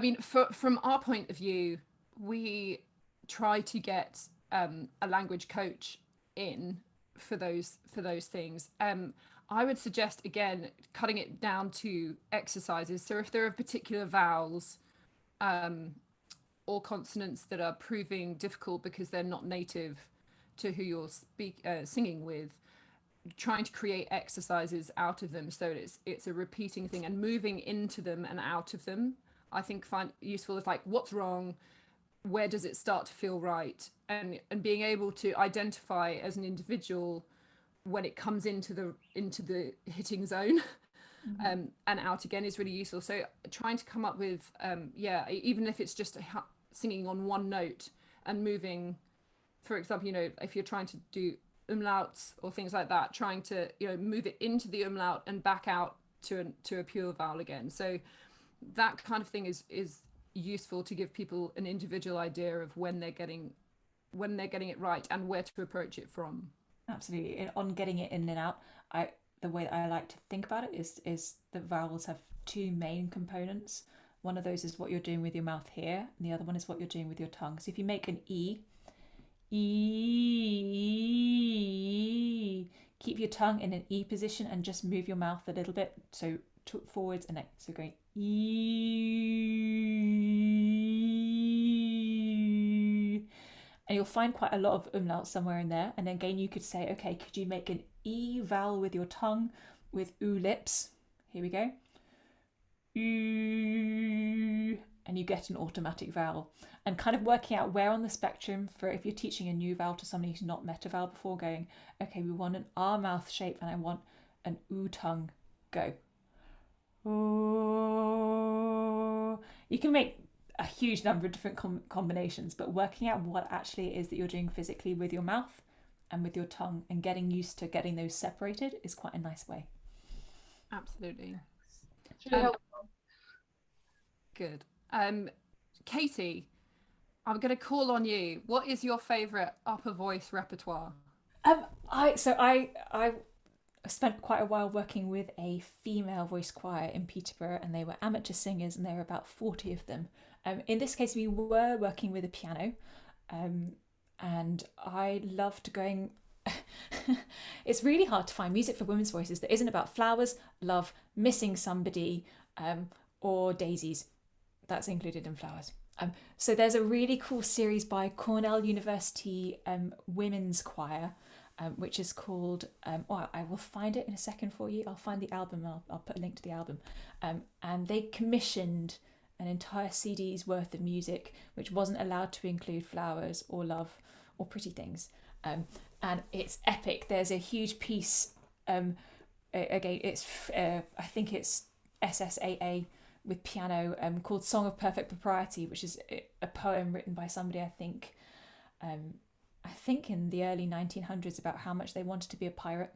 mean, from our point of view, we try to get a language coach in for those things. I would suggest, again, cutting it down to exercises. So if there are particular vowels or consonants that are proving difficult because they're not native to who you're singing with, trying to create exercises out of them so it's a repeating thing, and moving into them and out of them, I think find useful. Is like, what's wrong, where does it start to feel right, and being able to identify as an individual when it comes into the hitting zone. And out again is really useful. So trying to come up with even if it's just singing on one note and moving, for example, if you're trying to do umlauts or things like that, trying to move it into the umlaut and back out to a pure vowel again. So that kind of thing is useful to give people an individual idea of when they're getting it right and where to approach it from. Absolutely. And on getting it in and out, the way that I like to think about it is that vowels have two main components. One of those is what you're doing with your mouth here, and the other one is what you're doing with your tongue. So if you make an E, keep your tongue in an E position and just move your mouth a little bit, so forwards and next. So going E, and you'll find quite a lot of umlauts somewhere in there. And then again, you could say, okay, could you make an E vowel with your tongue with oo lips? Here we go. Ooh, and you get an automatic vowel. And kind of working out where on the spectrum, for if you're teaching a new vowel to somebody who's not met a vowel before, going, okay, we want an R mouth shape and I want an oo tongue, go. Ooh. You can make a huge number of different combinations, but working out what actually it is that you're doing physically with your mouth and with your tongue and getting used to getting those separated is quite a nice way. Absolutely. It's really helpful. Good. Katie, I'm going to call on you. What is your favourite upper voice repertoire? I spent quite a while working with a female voice choir in Peterborough, and they were amateur singers, and there were about 40 of them. In this case, we were working with a piano, and I loved going. It's really hard to find music for women's voices that isn't about flowers, love, missing somebody, or daisies. That's included in flowers. So there's a really cool series by Cornell University Women's Choir, which is called, I will find it in a second for you. I'll find the album, I'll put a link to the album. And they commissioned an entire CD's worth of music, which wasn't allowed to include flowers or love or pretty things. And it's epic. There's a huge piece, again, it's I think it's SSAA with piano, called Song of Perfect Propriety, which is a poem written by somebody, I think in the early 1900s, about how much they wanted to be a pirate.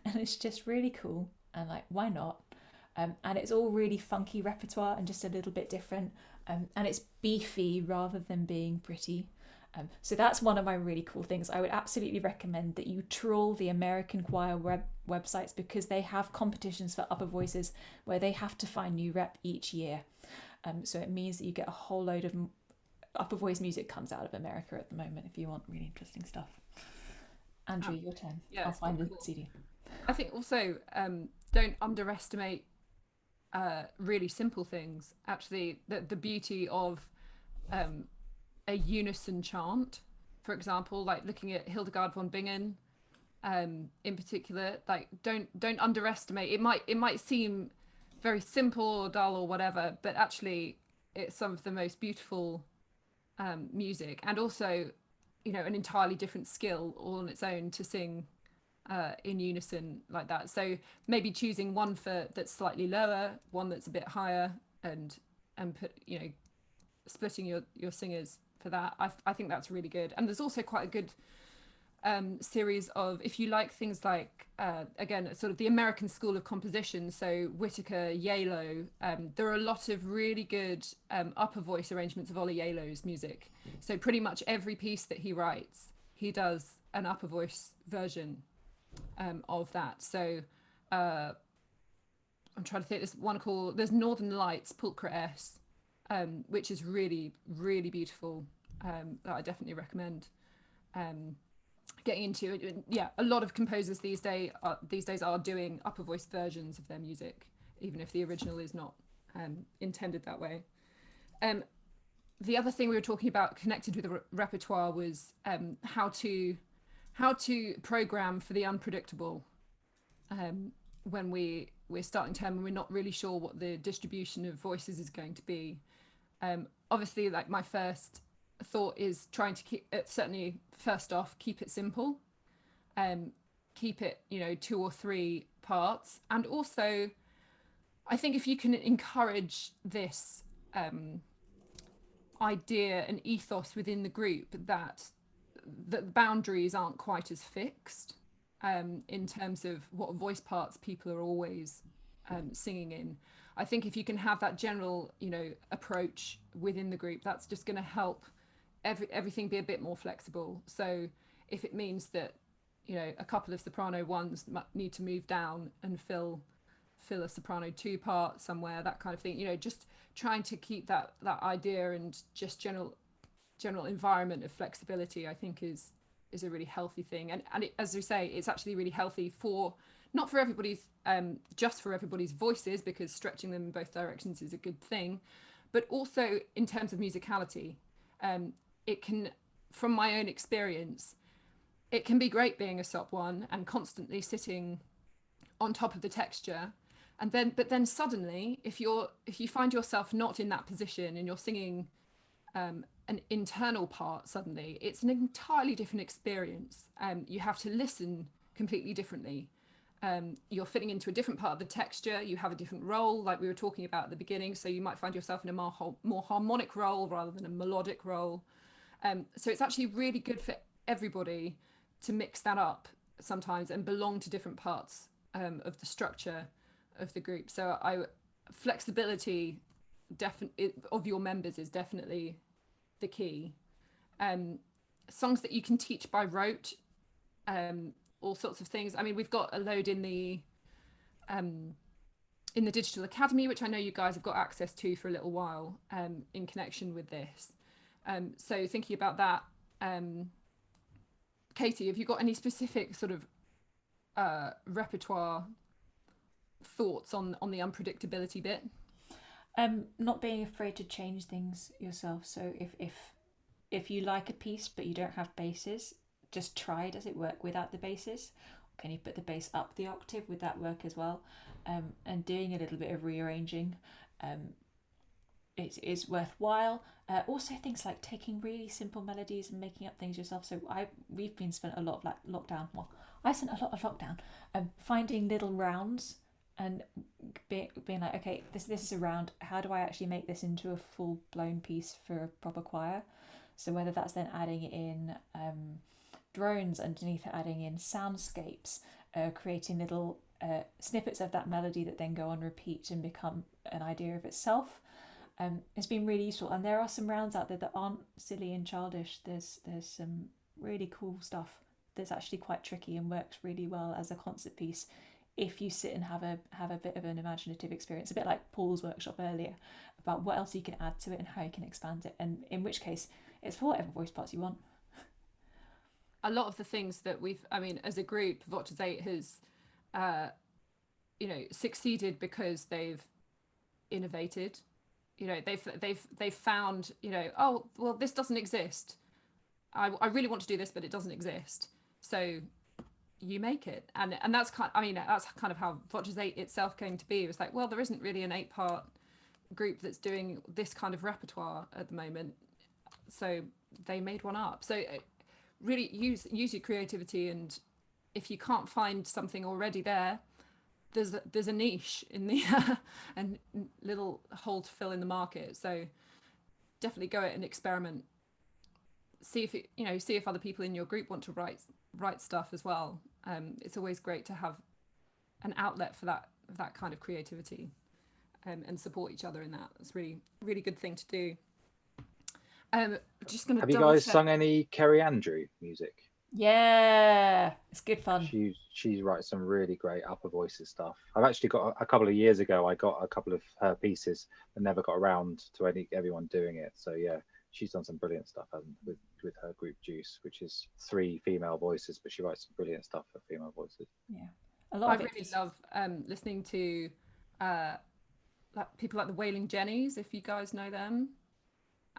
And it's just really cool, and like, why not? And it's all really funky repertoire and just a little bit different, and it's beefy rather than being pretty. So that's one of my really cool things. I would absolutely recommend that you trawl the American choir websites, because they have competitions for upper voices where they have to find new rep each year. So it means that you get a whole load of upper voice music comes out of America at the moment, if you want really interesting stuff. Andrew, your turn. Yeah, I'll find the cool. CD. I think also don't underestimate really simple things. Actually, the beauty of a unison chant, for example, like looking at Hildegard von Bingen in particular. Like, don't underestimate. It might seem very simple or dull or whatever, but actually it's some of the most beautiful music, and also an entirely different skill all on its own to sing in unison like that. So maybe choosing one that's slightly lower, one that's a bit higher, and put splitting your singers for that. I think that's really good. And there's also quite a good series of, if you like things like again, sort of the American school of composition, so Whitaker, Yalo, there are a lot of really good upper voice arrangements of Ollie Yalo's music. So pretty much every piece that he writes, he does an upper voice version of that. So I'm trying to think. There's one called there's Northern Lights Pulchra S, which is really beautiful. That I definitely recommend getting into. Yeah, a lot of composers these days are doing upper voice versions of their music, even if the original is not intended that way. The other thing we were talking about connected with the repertoire was how to program for the unpredictable when we're starting term and we're not really sure what the distribution of voices is going to be. Obviously, like my first thought is trying to keep it, certainly first off, keep it simple, keep it, 2 or 3 parts. And also, I think if you can encourage this idea and ethos within the group that the boundaries aren't quite as fixed in terms of what voice parts people are always singing in. I think if you can have that general, approach within the group, that's just going to help everything be a bit more flexible. So if it means that, a couple of soprano ones need to move down and fill a soprano 2 part somewhere, that kind of thing, just trying to keep that idea and just general environment of flexibility, I think is a really healthy thing. And as we say, it's actually really healthy for not for everybody's just for everybody's voices, because stretching them in both directions is a good thing, but also in terms of musicality. It can, from my own experience, it can be great being a sop 1 and constantly sitting on top of the texture, but then suddenly if you find yourself not in that position and you're singing an internal part, suddenly it's an entirely different experience. You have to listen completely differently. You're fitting into a different part of the texture, you have a different role, like we were talking about at the beginning, so you might find yourself in a more harmonic role rather than a melodic role. So it's actually really good for everybody to mix that up sometimes and belong to different parts of the structure of the group. So flexibility of your members is definitely the key. Songs that you can teach by rote, all sorts of things. I mean, we've got a load in the Digital Academy, which I know you guys have got access to for a little while in connection with this. So thinking about that, Katie, have you got any specific sort of repertoire thoughts on the unpredictability bit? Not being afraid to change things yourself. So if you like a piece but you don't have basses, just try, does it work without the basses? Can you put the bass up the octave? Would that work as well? And doing a little bit of rearranging is worthwhile. Also things like taking really simple melodies and making up things yourself. So we've been spent a lot of lockdown. Well, I spent a lot of lockdown finding little rounds and being like, okay, this is a round. How do I actually make this into a full blown piece for a proper choir? So whether that's then adding in drones underneath it, adding in soundscapes, creating little snippets of that melody that then go on repeat and become an idea of itself. It's been really useful, and there are some rounds out there that aren't silly and childish. There's some really cool stuff that's actually quite tricky and works really well as a concert piece if you sit and have a bit of an imaginative experience, a bit like Paul's workshop earlier about what else you can add to it and how you can expand it, and in which case it's for whatever voice parts you want. A lot of the things that as a group, Voces8 has succeeded because they've innovated. They've found, oh well, this doesn't exist. I really want to do this, but it doesn't exist. So you make it, and that's kind of how Voces8 itself came to be. It was like, well, there isn't really an 8-part group that's doing this kind of repertoire at the moment, so they made one up. So really use your creativity, and if you can't find something already there, there's a niche in the and little hole to fill in the market. So definitely go it and experiment. See if other people in your group want to write stuff as well. It's always great to have an outlet for that kind of creativity, and support each other in that. It's really good thing to do. Just gonna have you guys sung any Kerry Andrew music? Yeah, it's good fun. She writes some really great upper voices stuff. I've actually got a couple of years ago, I got a couple of her pieces and never got around to everyone doing it. So yeah, she's done some brilliant stuff with her group Juice, which is 3 female voices, but she writes some brilliant stuff for female voices. Yeah, a lot of it. I really love listening to like people like the Wailing Jennies, if you guys know them,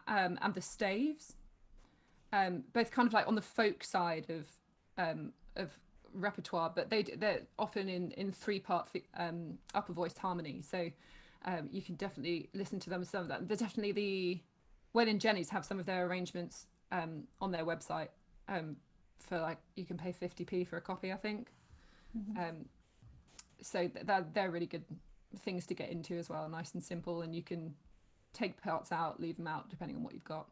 and the Staves. Both kind of like on the folk side of repertoire, but they're often in 3-part upper voice harmony. So you can definitely listen to them. Some of that. There's definitely the Wailing Jennies have some of their arrangements on their website for like you can pay 50p for a copy, I think. So they're really good things to get into as well, nice and simple, and you can take parts out, leave them out depending on what you've got.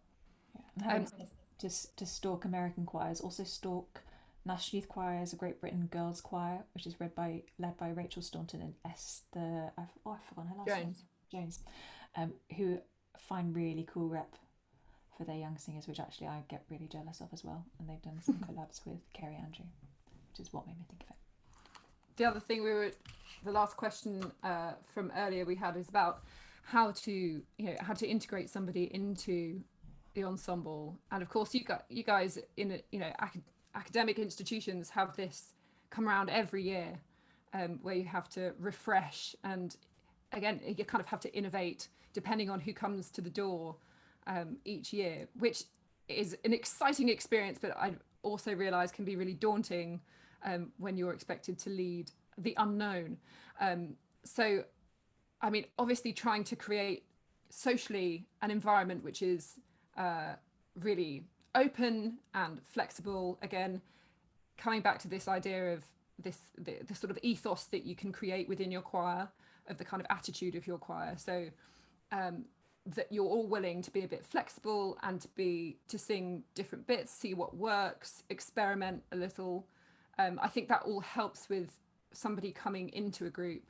Yeah. To stalk American choirs, also stalk National Youth Choirs, a Great Britain Girls Choir, which is led by Rachel Staunton and Esther, I've forgotten her last name. Jones, who find really cool rep for their young singers, which actually I get really jealous of as well. And they've done some collabs with Kerry Andrew, which is what made me think of it. The other thing the last question from earlier we had is about how to integrate somebody into the ensemble. And of course you guys in academic institutions have this come around every year, where you have to refresh, and again you kind of have to innovate depending on who comes to the door each year, which is an exciting experience, but I also realize can be really daunting when you're expected to lead the unknown. So I mean, obviously trying to create socially an environment which is really open and flexible, again coming back to this idea of the sort of ethos that you can create within your choir, of the kind of attitude of your choir, so that you're all willing to be a bit flexible and to sing different bits, see what works, experiment a little. I think that all helps with somebody coming into a group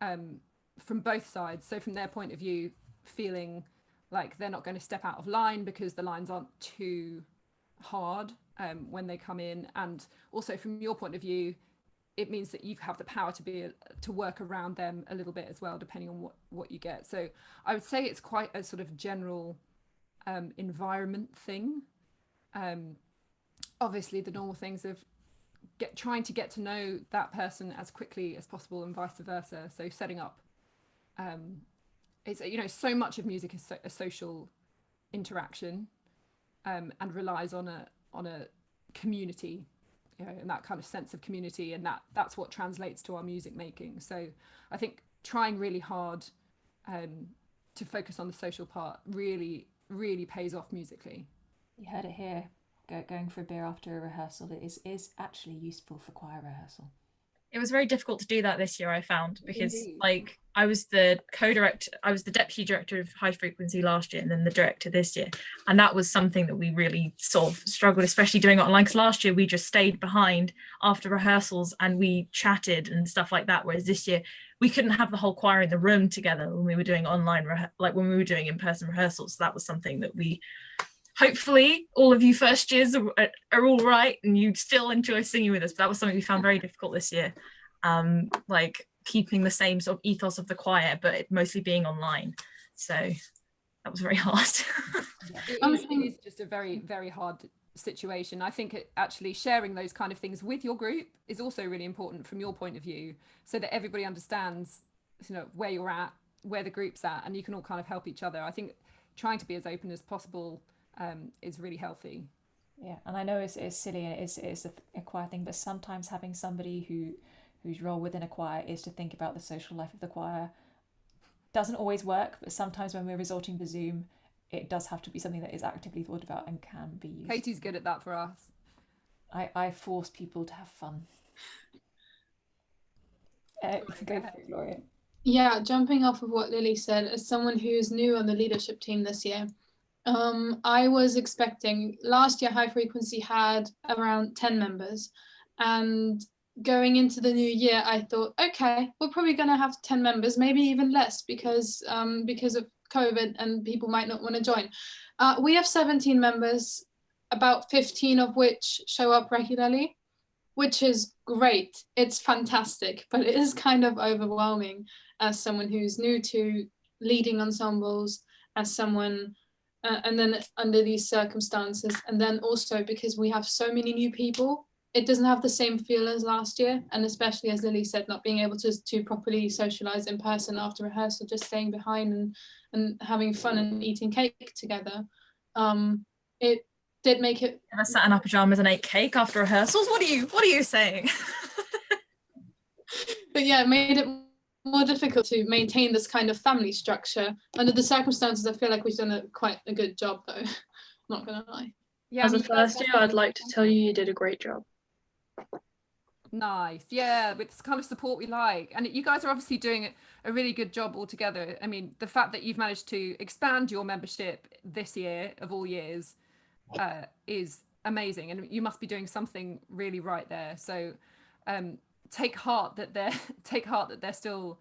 from both sides, so from their point of view feeling like they're not going to step out of line because the lines aren't too hard when they come in, and also from your point of view it means that you have the power to work around them a little bit as well, depending on what you get. So I would say it's quite a sort of general environment thing. Obviously the normal things of trying to get to know that person as quickly as possible and vice versa, so setting up it's so much of music is a social interaction, and relies on a community, and that kind of sense of community, and that's what translates to our music making. So I think trying really hard to focus on the social part really pays off musically. You heard it here. Going for a beer after a rehearsal is actually useful for choir rehearsal. It was very difficult to do that this year, I found, because like I was the deputy director of high frequency last year and then the director this year, and that was something that we really sort of struggled, especially doing it online, because last year we just stayed behind after rehearsals and we chatted and stuff like that, whereas this year we couldn't have the whole choir in the room together when we were doing online when we were doing in-person rehearsals. So that was something that we hopefully all of you first years are all right and you still enjoy singing with us. But that was something we found very difficult this year, like keeping the same sort of ethos of the choir, but it mostly being online. So that was very hard. It is just a very, very hard situation. I think actually sharing those kind of things with your group is also really important from your point of view, so that everybody understands where you're at, where the group's at, and you can all kind of help each other. I think trying to be as open as possible is really healthy. Yeah, and I know it's silly and it's a choir thing, but sometimes having somebody whose role within a choir is to think about the social life of the choir doesn't always work, but sometimes when we're resorting to Zoom, it does have to be something that is actively thought about and can be used. Katie's good at that for us. I force people to have fun. Go for it, Gloria. Yeah, jumping off of what Lily said, as someone who's new on the leadership team this year, I was expecting, last year High Frequency had around 10 members, and going into the new year I thought, okay, we're probably going to have 10 members, maybe even less, because of COVID and people might not want to join. We have 17 members. about 15 of which show up regularly, which is great. It's fantastic, but it is kind of overwhelming as someone who's new to leading ensembles, as someone, and then under these circumstances, and then also because we have so many new people, it doesn't have the same feel as last year. And especially, as Lily said, not being able to properly socialize in person after rehearsal, just staying behind and having fun and eating cake together. It did make it. I sat in our pajamas and ate cake after rehearsals. What are you saying? But yeah, it made it more difficult to maintain this kind of family structure. Under the circumstances, I feel like we've done quite a good job, though. Not gonna lie. Yeah, as a first year, I'd like to tell you did a great job. Nice. Yeah, with this kind of support we like. And you guys are obviously doing a really good job altogether. I mean, the fact that you've managed to expand your membership this year of all years is amazing. And you must be doing something really right there. So take heart that they're still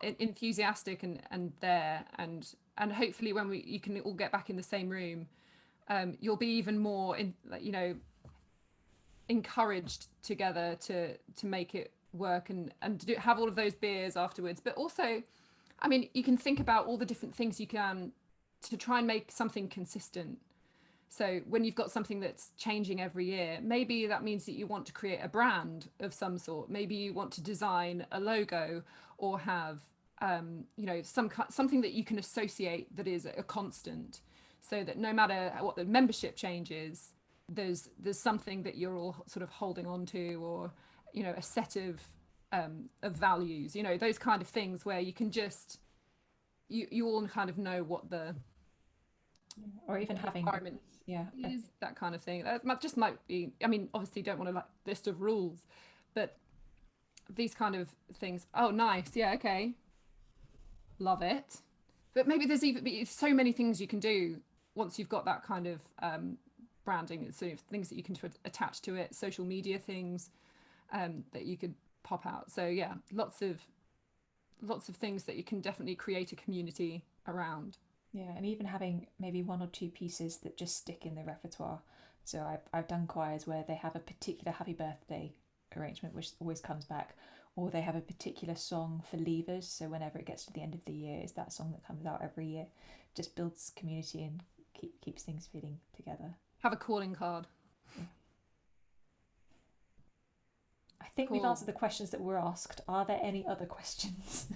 enthusiastic and there. And hopefully when you can all get back in the same room, you'll be even more encouraged together to make it work and have all of those beers afterwards. But also, I mean, you can think about all the different things you can to try and make something consistent. So when you've got something that's changing every year, maybe that means that you want to create a brand of some sort. Maybe you want to design a logo or have something that you can associate that is a constant, so that no matter what the membership changes, there's something that you're all sort of holding on to, or a set of values, those kind of things where you can just you all kind of know what the or even having environment is, that kind of thing. That just might be, I mean, obviously don't want a list of rules, but these kind of things. Oh, nice. Yeah, okay, love it. But maybe there's so many things you can do once you've got that kind of branding, sort of things that you can attach to it, social media things that you could pop out. So yeah, lots of things that you can definitely create a community around. Yeah, and even having maybe one or two pieces that just stick in the repertoire. So I've done choirs where they have a particular happy birthday arrangement which always comes back, or they have a particular song for leavers, so whenever it gets to the end of the year, it's that song that comes out every year. Just builds community and keeps things feeling together. Have a calling card. Yeah. I think we've answered the questions that were asked. Are there any other questions?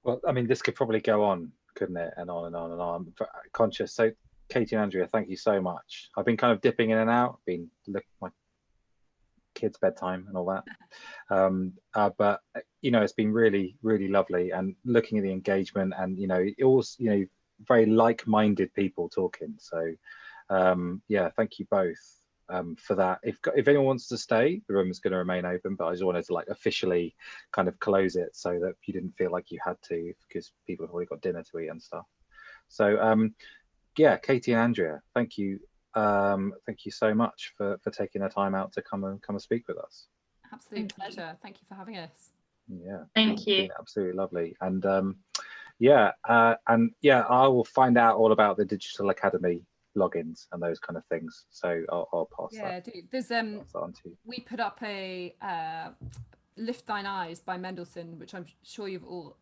Well, I mean, this could probably go on, couldn't it? And on and on and on. I'm conscious. So, Katie and Andrea, thank you so much. I've been kind of dipping in and out, my kids' bedtime and all that. But it's been really, really lovely. And looking at the engagement, and it was very like-minded people talking. So, yeah, thank you both for that. If anyone wants to stay, the room is going to remain open, but I just wanted to officially kind of close it so that you didn't feel like you had to, because people have already got dinner to eat and stuff. So yeah, Katie and Andrea, thank you so much for taking the time out to come and speak with us. Absolute pleasure. Thank you for having us. Yeah, thank you. Absolutely lovely. And yeah, I will find out all about the Digital Academy logins and those kind of things, so I'll pass that. Yeah, there's on to you. We put up a Lift Thine Eyes by Mendelssohn, which I'm sure you've all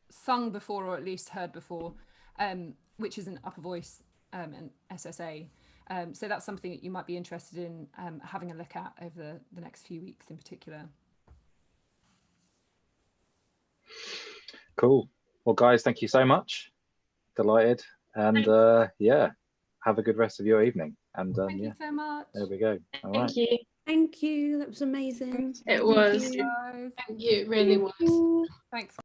sung before, or at least heard before, which is an upper voice and SSA. So that's something that you might be interested in having a look at over the next few weeks in particular. Cool. Well, guys, thank you so much. Delighted. And yeah, have a good rest of your evening. And thank you so much. There we go. Thank you. Thank you. That was amazing. It was. Thank you. It really was. Thanks.